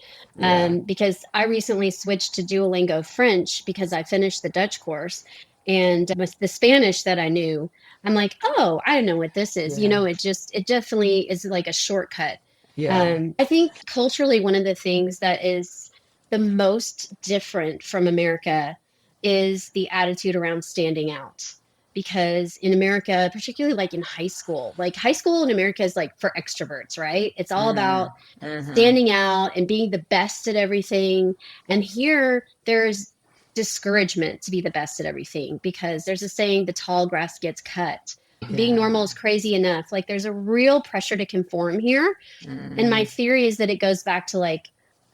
because I recently switched to Duolingo French because I finished the Dutch course. And with the Spanish that I knew, I'm like, oh, I know what this is. Yeah. It definitely is like a shortcut. Yeah. I think culturally, one of the things that is the most different from America is the attitude around standing out. Because in America, particularly like in high school in America is like for extroverts, right? It's all about standing out and being the best at everything. And here there's discouragement to be the best at everything because there's a saying, the tall grass gets cut. Being normal is crazy enough. Like there's a real pressure to conform here. And my theory is that it goes back to like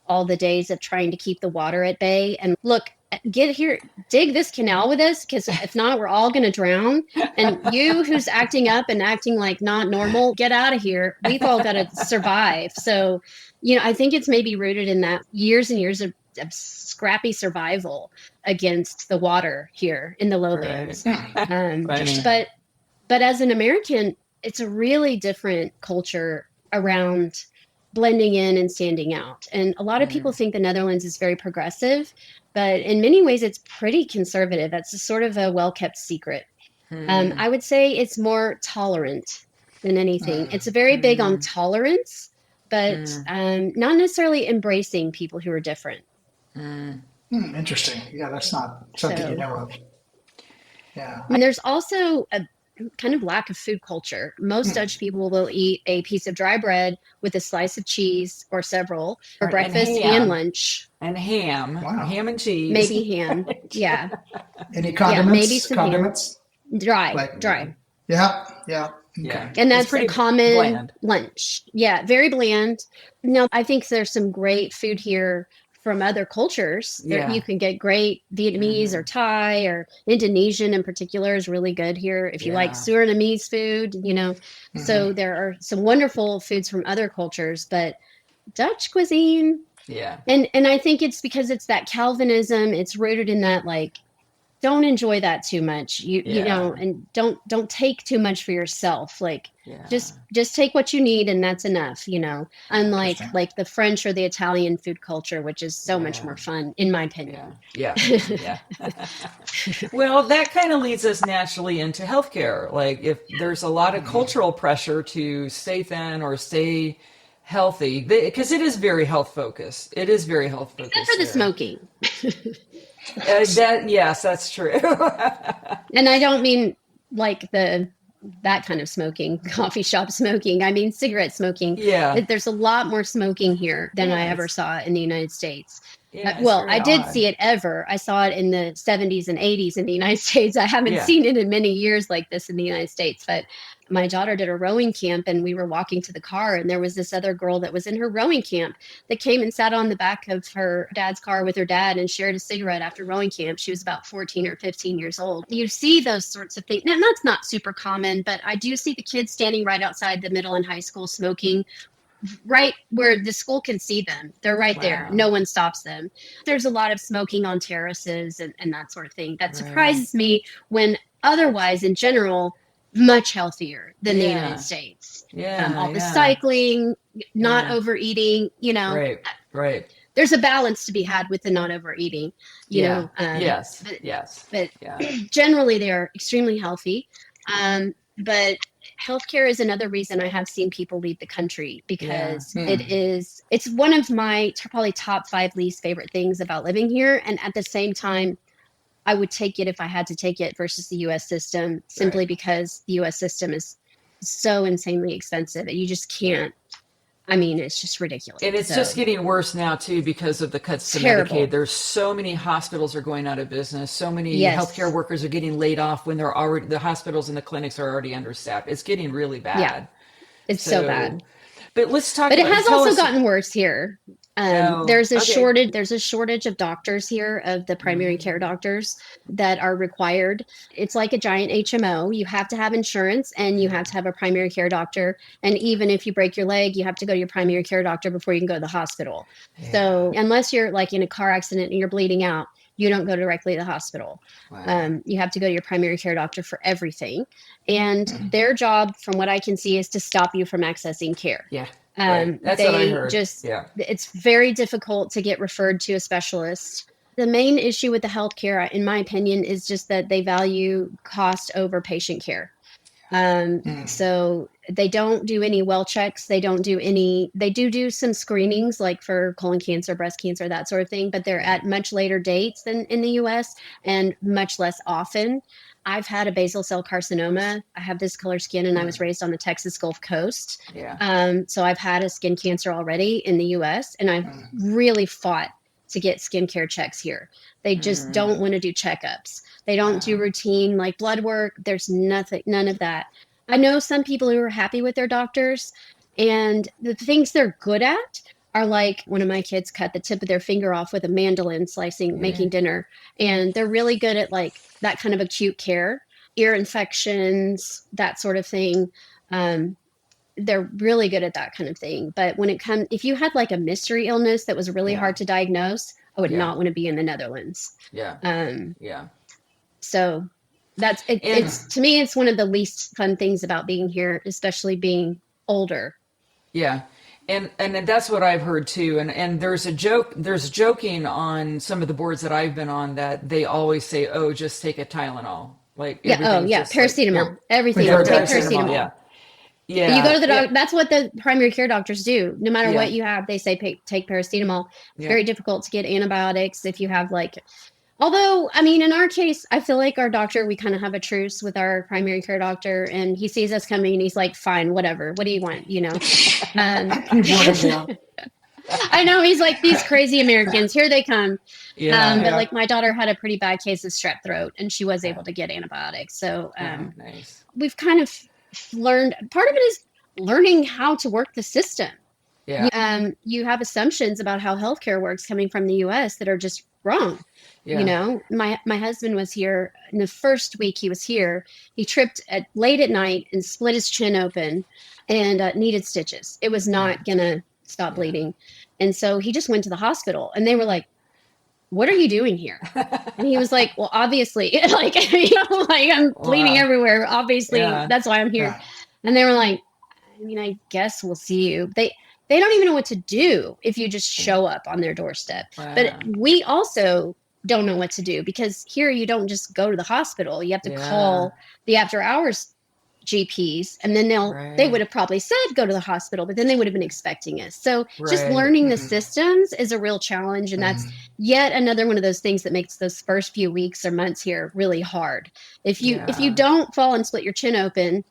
all the days of trying to keep the water at bay. And look, get here, dig this canal with us, because if not, we're all going to drown. And you who's acting up and acting like not normal, get out of here. We've all got to survive. So, I think it's maybe rooted in that years and years of scrappy survival against the water here in the lowlands. But as an American, it's a really different culture around blending in and standing out. And a lot of people think the Netherlands is very progressive, but in many ways it's pretty conservative. That's a sort of a well-kept secret. I would say it's more tolerant than anything. It's very big on tolerance, but not necessarily embracing people who are different. Interesting. Yeah, that's not something you know of. Yeah. And there's also a kind of lack of food culture. Most Dutch people will eat a piece of dry bread with a slice of cheese or several for breakfast and lunch. And ham. Wow. Ham and cheese. Maybe ham. Yeah. Any condiments? Yeah, maybe some condiments? Ham. Dry. Yeah. Okay. And that's a common bland lunch. Yeah, very bland. Now, I think there's some great food here from other cultures. You can get great Vietnamese or Thai or Indonesian in particular is really good here. If you like Surinamese food, so there are some wonderful foods from other cultures, but Dutch cuisine. Yeah. And I think it's because it's that Calvinism. It's rooted in that, like, don't enjoy that too much. You know, and don't take too much for yourself. Like just take what you need and that's enough, unlike like the French or the Italian food culture, which is so much more fun, in my opinion. Yeah. Well, that kind of leads us naturally into healthcare. Like if there's a lot of cultural pressure to stay thin or stay healthy, because it is very health focused. Except for the smoking. Yes, that's true. And I don't mean like that kind of smoking, coffee shop smoking. I mean cigarette smoking. Yeah. There's a lot more smoking here than I ever saw in the United States. Yeah, I did see it I saw it in the 70s and 80s in the United States. I haven't seen it in many years like this in the United States, but my daughter did a rowing camp and we were walking to the car and there was this other girl that was in her rowing camp that came and sat on the back of her dad's car with her dad and shared a cigarette after rowing camp. She was about 14 or 15 years old. You see those sorts of things. Now, that's not super common, but I do see the kids standing right outside the middle and high school smoking right where the school can see them. They're right there. No one stops them. There's a lot of smoking on terraces and that sort of thing. That surprises me when otherwise, in general, much healthier than the United States. All the cycling, not overeating, Right. There's a balance to be had with the not overeating, you know. But generally they're extremely healthy. But healthcare is another reason I have seen people leave the country because it's one of my probably top 5 least favorite things about living here. And at the same time, I would take it if I had to take it versus the U.S. system, simply because the U.S. system is so insanely expensive that you just can't. I mean, it's just ridiculous. And it's just getting worse now, too, because of the cuts to Medicaid. There's so many hospitals are going out of business. So many healthcare workers are getting laid off when the hospitals and the clinics are already understaffed. It's getting really bad. Yeah, it's so bad. But let's talk about it. But it has also gotten worse here. There's a shortage. There's a shortage of doctors here, of the primary care doctors that are required. It's like a giant HMO. You have to have insurance and you have to have a primary care doctor. And even if you break your leg, you have to go to your primary care doctor before you can go to the hospital. So unless you're like in a car accident and you're bleeding out, You don't go directly to the hospital. Wow. You have to go to your primary care doctor for everything. And their job, from what I can see, is to stop you from accessing care. Yeah. Right. That's what I They heard. just, Yeah. it's very difficult to get referred to a specialist. The main issue with the healthcare, in my opinion, is just that they value cost over patient care. So they don't do any well checks. They don't do any, they do some screenings like for colon cancer, breast cancer, that sort of thing, but they're at much later dates than in the US and much less often. I've had a basal cell carcinoma. I have this color skin and I was raised on the Texas Gulf Coast. Yeah. So I've had a skin cancer already in the US and I've really fought to get skincare checks here. They just don't want to do checkups. They don't do routine like blood work. There's nothing, none of that. I know some people who are happy with their doctors, and the things they're good at are like one of my kids cut the tip of their finger off with a mandolin slicing, making dinner. And they're really good at like that kind of acute care, ear infections, that sort of thing. They're really good at that kind of thing. But when it comes, if you had like a mystery illness that was really hard to diagnose, I would not want to be in the Netherlands. Yeah. Yeah. So that's it. It's to me, it's one of the least fun things about being here, especially being older. Yeah. And that's what I've heard too. And there's joking on some of the boards that I've been on that they always say, oh, just take a Tylenol. Like, paracetamol. Like, everything. Take Paracetamol. Yeah. Yeah. You go to the doctor. That's what the primary care doctors do. No matter Yeah. what you have, they say take paracetamol. It's very difficult to get antibiotics if you have like. Although, I mean, in our case, I feel like our doctor, we kind of have a truce with our primary care doctor, and he sees us coming and he's like, fine, whatever. What do you want? You know? I know, he's like, these crazy Americans, here they come. But like my daughter had a pretty bad case of strep throat and she was able to get antibiotics. So nice. We've kind of learned, part of it is learning how to work the system. Yeah. You have assumptions about how healthcare works coming from the US that are just wrong. Yeah. You know, my husband was here in the first week he was here. He tripped late at night and split his chin open and needed stitches. It was not going to stop bleeding. And so he just went to the hospital and they were like, what are you doing here? And he was like, well, obviously, like, you know, like I'm bleeding everywhere. Obviously, that's why I'm here. Yeah. And they were like, I mean, I guess we'll see you. They don't even know what to do if you just show up on their doorstep. Wow. But we also don't know what to do because here you don't just go to the hospital. You have to call the after hours GPs and then they would have probably said go to the hospital, but then they would have been expecting us. So just learning the systems is a real challenge. And that's yet another one of those things that makes those first few weeks or months here really hard. If you don't fall and split your chin open,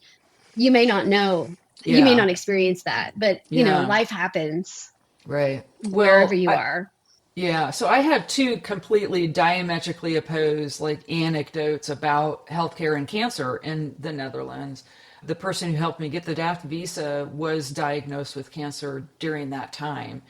you may not know. You may not experience that, but you know, life happens. Right. Wherever you are. Yeah. So I have two completely diametrically opposed like anecdotes about healthcare and cancer in the Netherlands. The person who helped me get the DAFT visa was diagnosed with cancer during that time.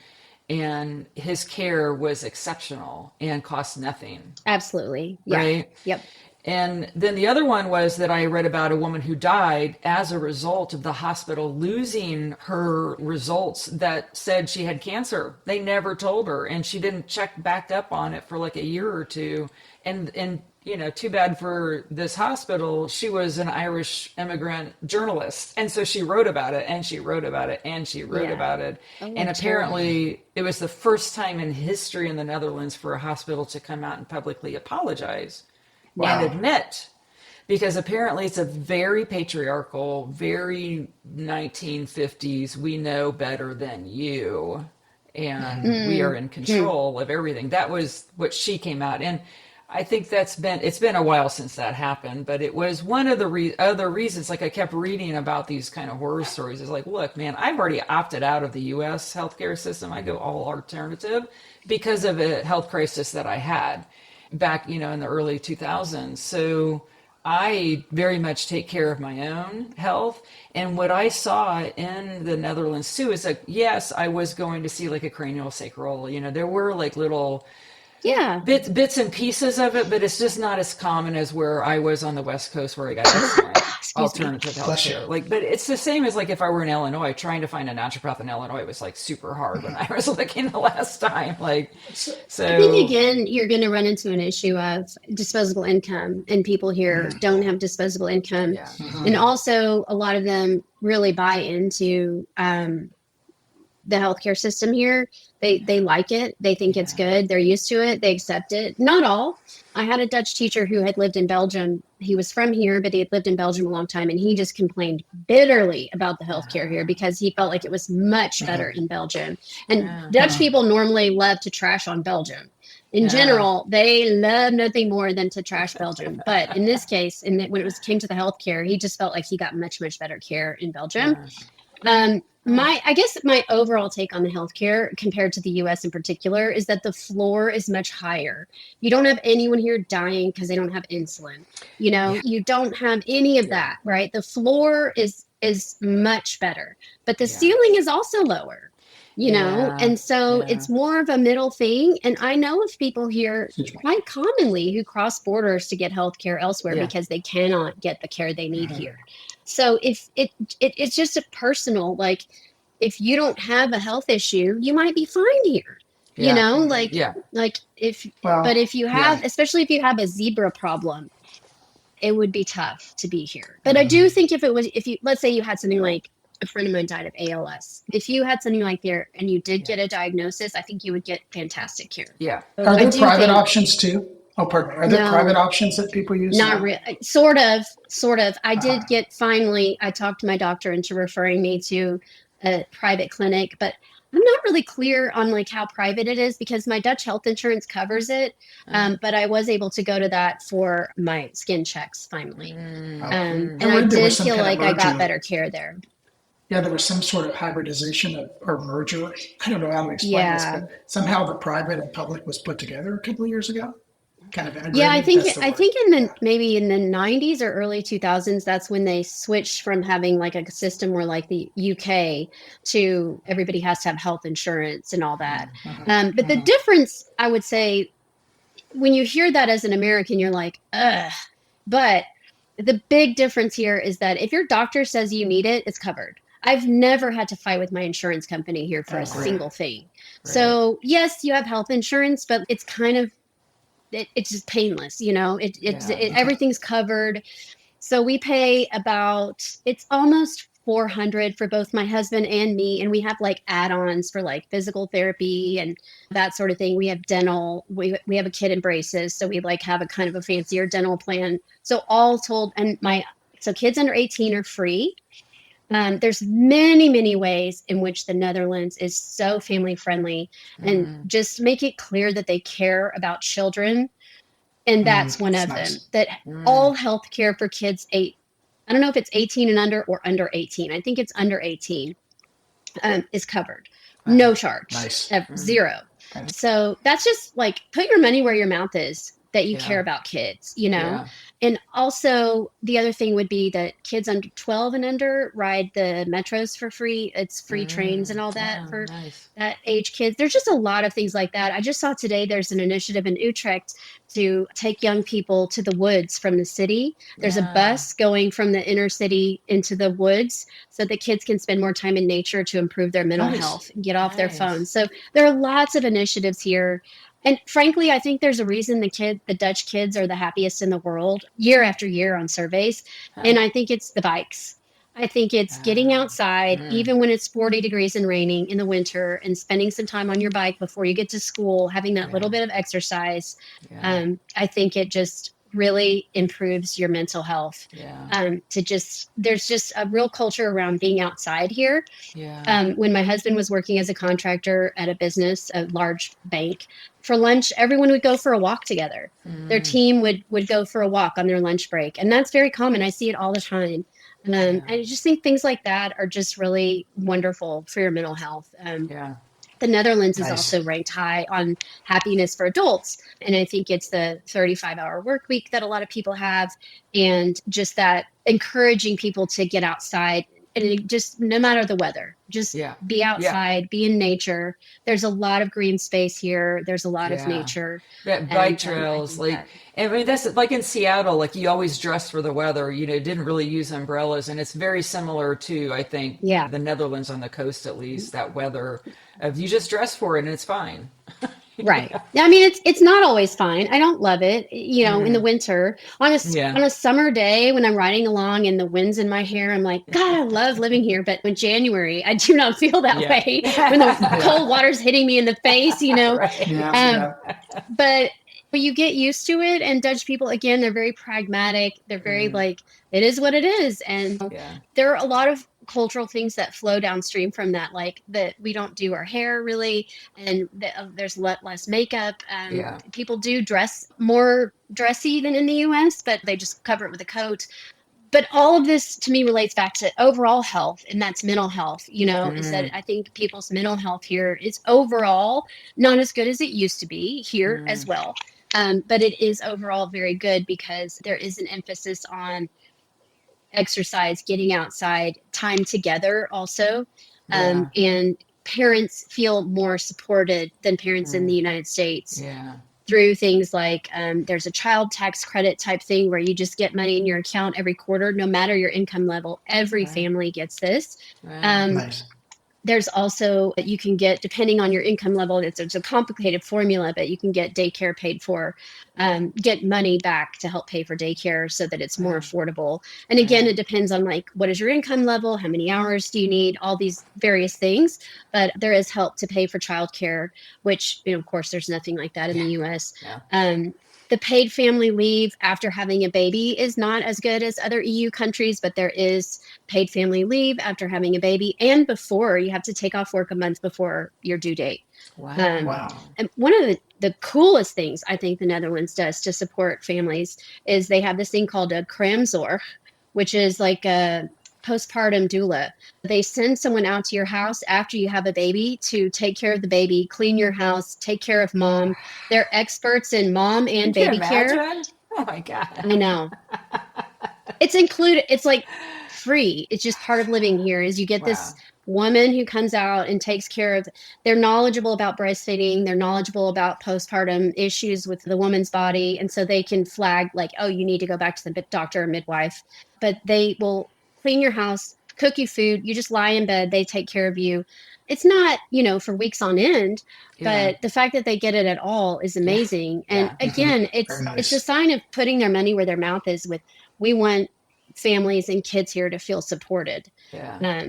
And his care was exceptional and cost nothing. Absolutely. Yeah. Right? Yep. And then the other one was that I read about a woman who died as a result of the hospital losing her results that said she had cancer. They never told her, and she didn't check back up on it for like a year or two. And you know, too bad for this hospital. She was an Irish immigrant journalist, and so she wrote about it, and she wrote about it, and she wrote about it. And apparently, it was the first time in history in the Netherlands for a hospital to come out and publicly apologize. Wow. And admit, because apparently it's a very patriarchal, very 1950s, we know better than you, and we are in control of everything. That was what she came out. And I think it's been a while since that happened, but it was one of the other reasons, like I kept reading about these kind of horror stories. It's like, look, man, I've already opted out of the US healthcare system. I go all alternative because of a health crisis that I had back, you know, in the early 2000s. So I very much take care of my own health. And what I saw in the Netherlands too is like, yes, I was going to see like a cranial sacral, you know, there were like little Yeah. bits and pieces of it, but it's just not as common as where I was on the West Coast where I got excellent Excuse me. alternative Bless you. healthcare. Like, but it's the same as like if I were in Illinois, trying to find a naturopath in Illinois was like super hard when I was looking the last time. Like, so I think again, you're going to run into an issue of disposable income, and people here don't have disposable income. yeah, And also, a lot of them really buy into the healthcare system here. They like it. They think it's good. They're used to it. They accept it. Not all. I had a Dutch teacher who had lived in Belgium. He was from here, but he had lived in Belgium a long time, and he just complained bitterly about the healthcare here because he felt like it was much better in Belgium. And Dutch people normally love to trash on Belgium. In general, they love nothing more than to trash Belgium. But in this case, when it came to the healthcare, he just felt like he got much, much better care in Belgium. I guess my overall take on the healthcare compared to the US in particular is that the floor is much higher. You don't have anyone here dying because they don't have insulin. You don't have any of that, right? The floor is much better, but the ceiling is also lower. And so it's more of a middle thing. And I know of people here quite commonly who cross borders to get healthcare elsewhere because they cannot get the care they need here. So if it's just a personal, like, if you don't have a health issue, you might be fine here. But if you have, especially if you have a zebra problem, it would be tough to be here. But I do think let's say you had something like, a friend of mine died of ALS. If you had something like there and you did get a diagnosis, I think you would get fantastic care. Yeah. Are there private options too? Oh, pardon me. Are there private options that people use? Not really. Sort of. I did I talked to my doctor into referring me to a private clinic, but I'm not really clear on like how private it is because my Dutch health insurance covers it. But I was able to go to that for my skin checks finally. And I did feel like I got better care there. Yeah, there was some sort of hybridization or merger. I don't know how to explain this, but somehow the private and public was put together a couple of years ago. Kind of integrated. Yeah, I think maybe in the 90s or early 2000s, that's when they switched from having like a system where like the UK to everybody has to have health insurance and all that. But the difference, I would say, when you hear that as an American, you're like, ugh. But the big difference here is that if your doctor says you need it, it's covered. I've never had to fight with my insurance company here for a single thing. Right. So yes, you have health insurance, but it's kind of, it's just painless, everything's covered. So we pay it's almost $400 for both my husband and me. And we have like add-ons for like physical therapy and that sort of thing. We have dental, we have a kid in braces. So we like have a kind of a fancier dental plan. So all told, so kids under 18 are free. There's many, many ways in which the Netherlands is so family friendly and just make it clear that they care about children. And that's one of them, that all healthcare for kids I don't know if it's 18 and under or under 18. I think it's under 18 is covered. No charge. Nice. Zero. So that's just like, put your money where your mouth is, that you care about kids, And also the other thing would be that kids under 12 and under ride the metros for free. It's free trains and all that for that age kids. There's just a lot of things like that. I just saw today there's an initiative in Utrecht to take young people to the woods from the city. There's a bus going from the inner city into the woods so that kids can spend more time in nature to improve their mental health and get off their phones. So there are lots of initiatives here. And frankly, I think there's a reason the Dutch kids are the happiest in the world year after year on surveys. And I think it's the bikes. I think it's getting outside, even when it's 40 degrees and raining in the winter, and spending some time on your bike before you get to school, having that little bit of exercise. I think it just really improves your mental health. There's just a real culture around being outside here. When my husband was working as a contractor at a business, a large bank, for lunch, everyone would go for a walk together. Their team would go for a walk on their lunch break. And that's very common. I see it all the time. I just think things like that are just really wonderful for your mental health. The Netherlands is also ranked high on happiness for adults. And I think it's the 35-hour work week that a lot of people have. And just that encouraging people to get outside And it just, no matter the weather, just Yeah. be Yeah. outside, be in nature. There's a lot of green space here. There's a lot of Yeah. nature. That bike And I trails, think like, that, I mean, that's like in Seattle, like you always dress for the weather, didn't really use umbrellas. And it's very similar to, I think, yeah. the Netherlands on the coast, at least, that weather of you just dress for it and it's fine. Right. I mean, it's not always fine. I don't love it, in the Mm, winter. On yeah. on a summer day when I'm riding along and the wind's in my hair, I'm like, God, I love living here. But when January, I do not feel that Yeah. way. When the Yeah. cold water's hitting me in the face. Right. Yeah. Um, Yeah. but you get used to it, and Dutch people, again, they're very pragmatic. They're very Mm, like, it is what it is. And yeah. there are a lot of cultural things that flow downstream from that, like that we don't do our hair really, and there's less makeup. Yeah. People do dress more dressy than in the US, but they just cover it with a coat. But all of this to me relates back to overall health, and that's mental health. Is that Mm, I think people's mental health here is overall not as good as it used to be here as mm, well. But it is overall very good because there is an emphasis on exercise, getting outside, time together also. yeah. And parents feel more supported than parents in the Mm, United States yeah. through things like there's a child tax credit type thing where you just get money in your account every quarter, no matter your income level. Every Right. family gets this. Right. Um, Nice. there's also, you can get, depending on your income level, it's a complicated formula, but you can get daycare paid for, get money back to help pay for daycare so that it's more Yeah. affordable. And again, Yeah. it depends on like, what is your income level? How many hours do you need? All these various things. But there is help to pay for childcare, which, of course, there's nothing like that in the US. Yeah. The paid family leave after having a baby is not as good as other EU countries, but there is paid family leave after having a baby and before. You have to take off work a month before your due date. Wow. And one of the coolest things I think the Netherlands does to support families is they have this thing called a kraamzorg, which is like a postpartum doula. They send someone out to your house after you have a baby to take care of the baby, clean your house, take care of mom. They're experts in mom and Can you baby care. imagine? Oh my God. I know. It's included. It's like free. It's just part of living here is you get this Wow. woman who comes out and takes care of, they're knowledgeable about breastfeeding. They're knowledgeable about postpartum issues with the woman's body. And so they can flag like, oh, you need to go back to the doctor or midwife, but they will clean your house, cook you food. You just lie in bed. They take care of you. It's not, for weeks on end, Yeah. but the fact that they get it at all is Yeah. amazing. And Yeah. again, Very it's a nice. sign of putting their money where their mouth is with, we want families and kids here to feel supported. Yeah.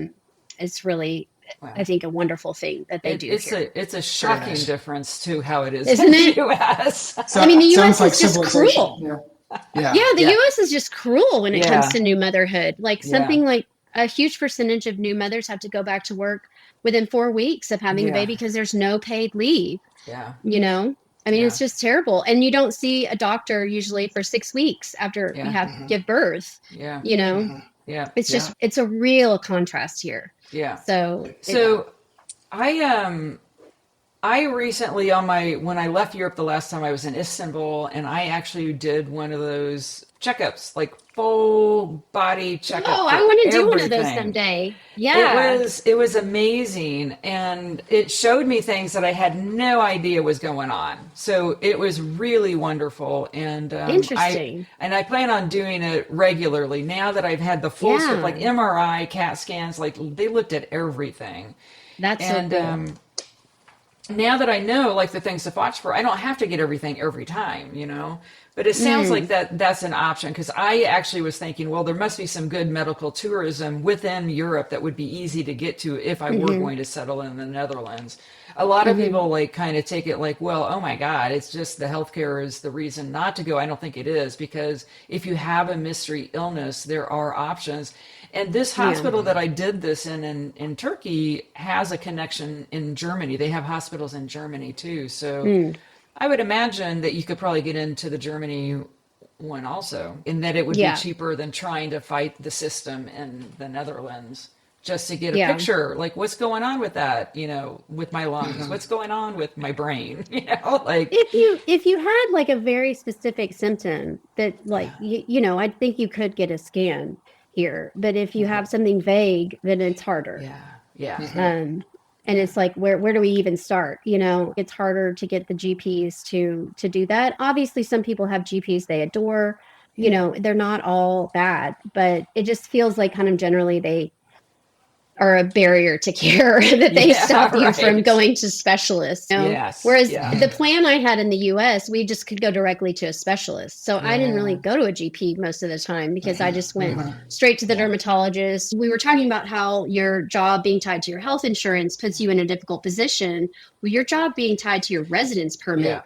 It's really, I Wow. think, a wonderful thing that they do It's here, a Very shocking nice. difference to how it is in isn't the it? US. I mean, the Sounds US like is just civilization. cruel. Yeah. Yeah. Yeah, the Yeah. US is just cruel when it comes Yeah. to new motherhood. Like Yeah. something like a huge percentage of new mothers have to go back to work within 4 weeks of having a Yeah. baby because there's no paid leave, Yeah. you know? I mean, Yeah. it's just terrible. And you don't see a doctor usually for 6 weeks after you Yeah. have give birth, Yeah. you know? Mhm. Yeah. It's Yeah. just, it's a real contrast here. Yeah. So, So I I recently when I left Europe the last time I was in Istanbul and I actually did one of those checkups, like full body checkup oh, I for want to do one of those everything. someday. Yeah. It was amazing and it showed me things that I had no idea was going on. So it was really wonderful and Interesting. I plan on doing it regularly now that I've had the full sort of like Yeah. MRI, CAT scans, like they looked at everything. That's so And cool. now that I know like the things to watch for, I don't have to get everything every time, But it sounds like that's an option because I actually was thinking, well, there must be some good medical tourism within Europe that would be easy to get to if I were going to settle in the Netherlands. A lot of people like kind of take it like, well, oh my God, it's just the healthcare is the reason not to go. I don't think it is because if you have a mystery illness, there are options. And this Yeah. hospital that I did this in Turkey has a connection in Germany. They have hospitals in Germany too. So I would imagine that you could probably get into the Germany one also, and that it would be Yeah. cheaper than trying to fight the system in the Netherlands just to get a Yeah. picture. Like, what's going on with that, with my lungs? What's going on with my brain? Like, If you had like a very specific symptom that like I think you could get a scan. here. But if you have something vague, then it's harder. Yeah. Yeah. And it's like, where do we even start? It's harder to get the GPs to do that. Obviously, some people have GPs they adore. They're not all bad, but it just feels like kind of generally they are a barrier to care that they stop you from going to specialists. Yes. Whereas the plan I had in the US, we just could go directly to a specialist. So I didn't really go to a GP most of the time because I just went straight to the dermatologist. We were talking about how your job being tied to your health insurance puts you in a difficult position. Well, your job being tied to your residence permit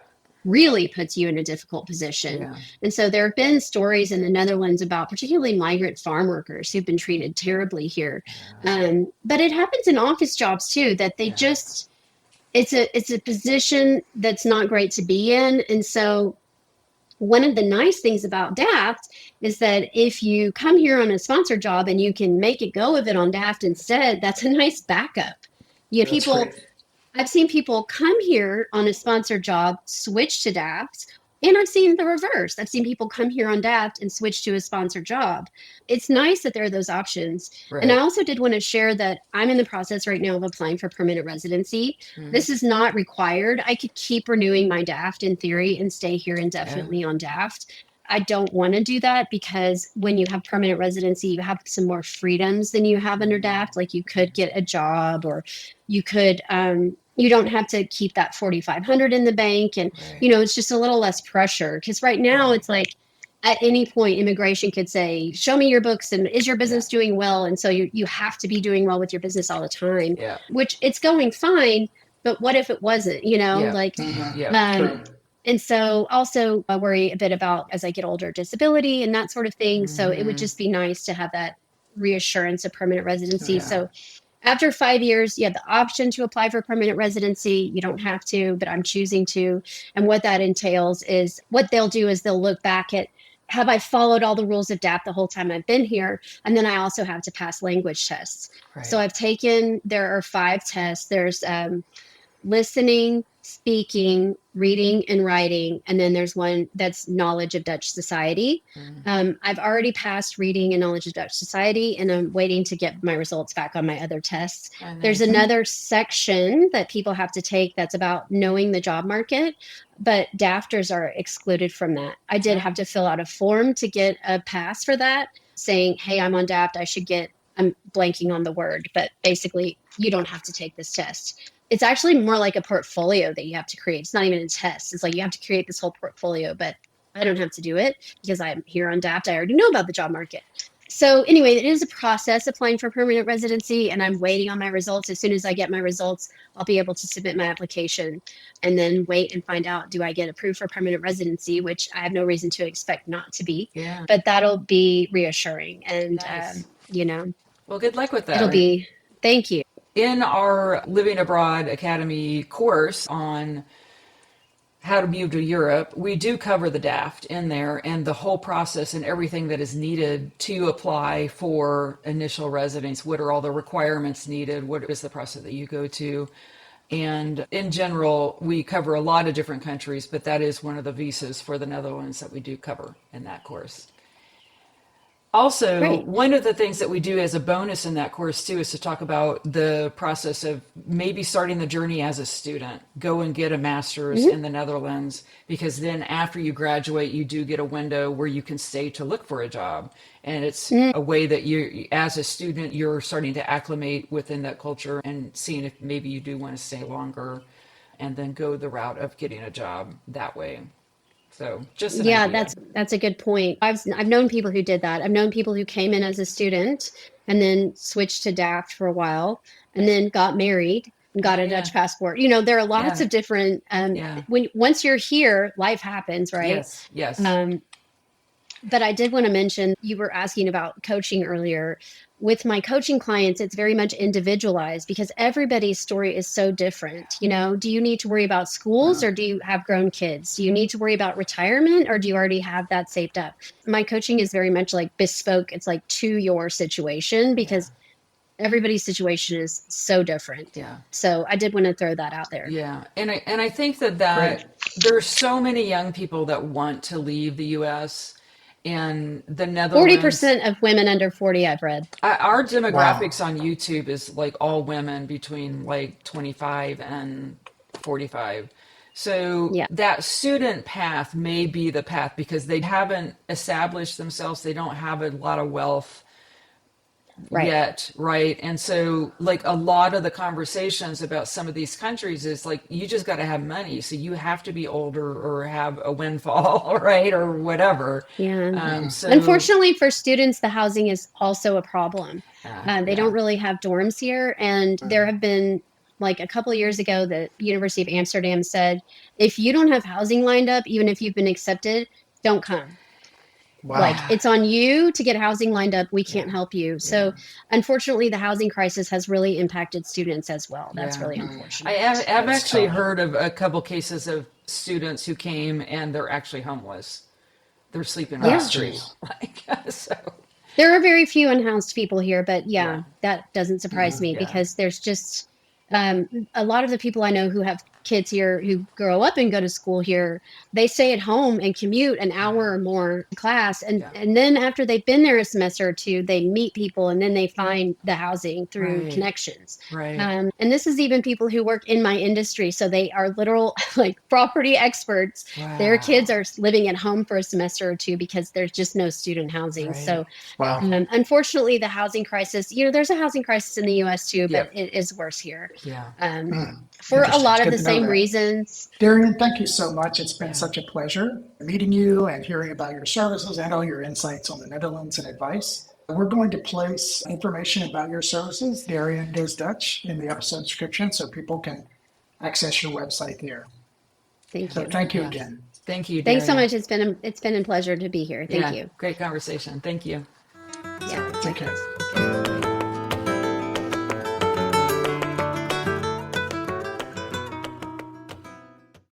really puts you in a difficult position. Yeah. And so there have been stories in the Netherlands about particularly migrant farm workers who've been treated terribly here. But it happens in office jobs too, that they just, it's a position that's not great to be in. And so one of the nice things about DAFT is that if you come here on a sponsored job and you can make it go with it on DAFT instead, that's a nice backup. I've seen people come here on a sponsored job, switch to DAFT, and I've seen the reverse. I've seen people come here on DAFT and switch to a sponsored job. It's nice that there are those options. Right. And I also did want to share that I'm in the process right now of applying for permanent residency. This is not required. I could keep renewing my DAFT in theory and stay here indefinitely on DAFT. I don't want to do that because when you have permanent residency, you have some more freedoms than you have under DAFT. Like you could get a job, or you could, you don't have to keep that 4,500 in the bank. And, it's just a little less pressure. Because right now it's like at any point, immigration could say, show me your books and is your business doing well? And so you have to be doing well with your business all the time, which it's going fine. But what if it wasn't, and so also I worry a bit about, as I get older, disability and that sort of thing. So it would just be nice to have that reassurance of permanent residency. So after 5 years, you have the option to apply for permanent residency. You don't have to, but I'm choosing to. And what that entails is what they'll do is they'll look back at, have I followed all the rules of DAPT the whole time I've been here? And then I also have to pass language tests. Right. So there are 5 tests. There's listening, speaking, reading, and writing. And then there's one that's knowledge of Dutch society. I've already passed reading and knowledge of Dutch society, and I'm waiting to get my results back on my other tests. There's another section that people have to take that's about knowing the job market, but DAFTers are excluded from that. I did have to fill out a form to get a pass for that, saying, hey, I'm on DAFT, I'm blanking on the word, but basically you don't have to take this test. It's actually more like a portfolio that you have to create. It's not even a test. It's like you have to create this whole portfolio, but I don't have to do it because I'm here on DAPT. I already know about the job market. So anyway, it is a process applying for permanent residency, and I'm waiting on my results. As soon as I get my results, I'll be able to submit my application and then wait and find out, do I get approved for permanent residency, which I have no reason to expect not to be. Yeah. But that'll be reassuring. And, nice. Well, good luck with that. Thank you. In our Living Abroad Academy course on how to move to Europe, we do cover the DAFT in there and the whole process and everything that is needed to apply for initial residence. What are all the requirements needed? What is the process that you go to? And in general, we cover a lot of different countries, but that is one of the visas for the Netherlands that we do cover in that course. Also, Great. One of the things that we do as a bonus in that course too is to talk about the process of maybe starting the journey as a student. Go and get a master's in the Netherlands, because then after you graduate, you do get a window where you can stay to look for a job. And it's a way that you, as a student, you're starting to acclimate within that culture and seeing if maybe you do want to stay longer and then go the route of getting a job that way. So just an idea. That's a good point. I've known people who did that. I've known people who came in as a student and then switched to DAFT for a while and then got married and got a Dutch passport. There are lots of different, once you're here, life happens, right? Yes. But I did want to mention, you were asking about coaching earlier. With my coaching clients, it's very much individualized because everybody's story is so different. Do you need to worry about schools or do you have grown kids? Do you need to worry about retirement or do you already have that saved up? My coaching is very much like bespoke. It's like to your situation because everybody's situation is so different. Yeah. So I did want to throw that out there. Yeah. And I think that there's so many young people that want to leave the US. in the Netherlands. 40% of women under 40, I've read. Our Wow. demographics on YouTube is like all women between like 25 and 45. So Yeah, that student path may be the path because they haven't established themselves. They don't have a lot of wealth right. yet, right? And so like a lot of the conversations about some of these countries is like you just got to have money. So you have to be older or have a windfall, right? Or whatever. Yeah. So Unfortunately, for students, the housing is also a problem. They yeah. don't really have dorms here. And there have been, like a couple of years ago, the University of Amsterdam said, if you don't have housing lined up, even if you've been accepted, don't come. Like, Wow. it's on you to get housing lined up. We can't Yeah. help you. Yeah. So, unfortunately, the housing crisis has really impacted students as well. That's Yeah. really I unfortunate. have, I've That's actually tough. heard of a couple cases of students who came and they're actually homeless. They're sleeping on the Yeah. street. Jeez. Like, so, There are very few unhoused people here, but yeah. yeah, that doesn't surprise me Yeah. because there's just a lot of the people I know who have kids here who grow up and go to school here, they stay at home and commute an hour or more to class. Yeah. And then after they've been there a semester or two, they meet people and then they find the housing through Right. connections. Right. And this is even people who work in my industry. So they are literal like property experts. Their kids Wow. are living at home for a semester or two because there's just no student housing. Right. So Wow. unfortunately, the housing crisis, there's a housing crisis in the US too, but Yep. it is worse here. Yeah. For a Interesting. lot It's of good the to know same that. reasons. Darien, thank you so much. It's been Yeah. such a pleasure meeting you and hearing about your services and all your insights on the Netherlands and advice. We're going to place information about your services, Darien Goes Dutch, in the episode description so people can access your website there. Thank So you. thank you Yeah. again. Thank you, Thanks so Darien. much. It's been a pleasure to be here. Thank Yeah. you. Great conversation. Thank you. Yeah. Take care. Okay.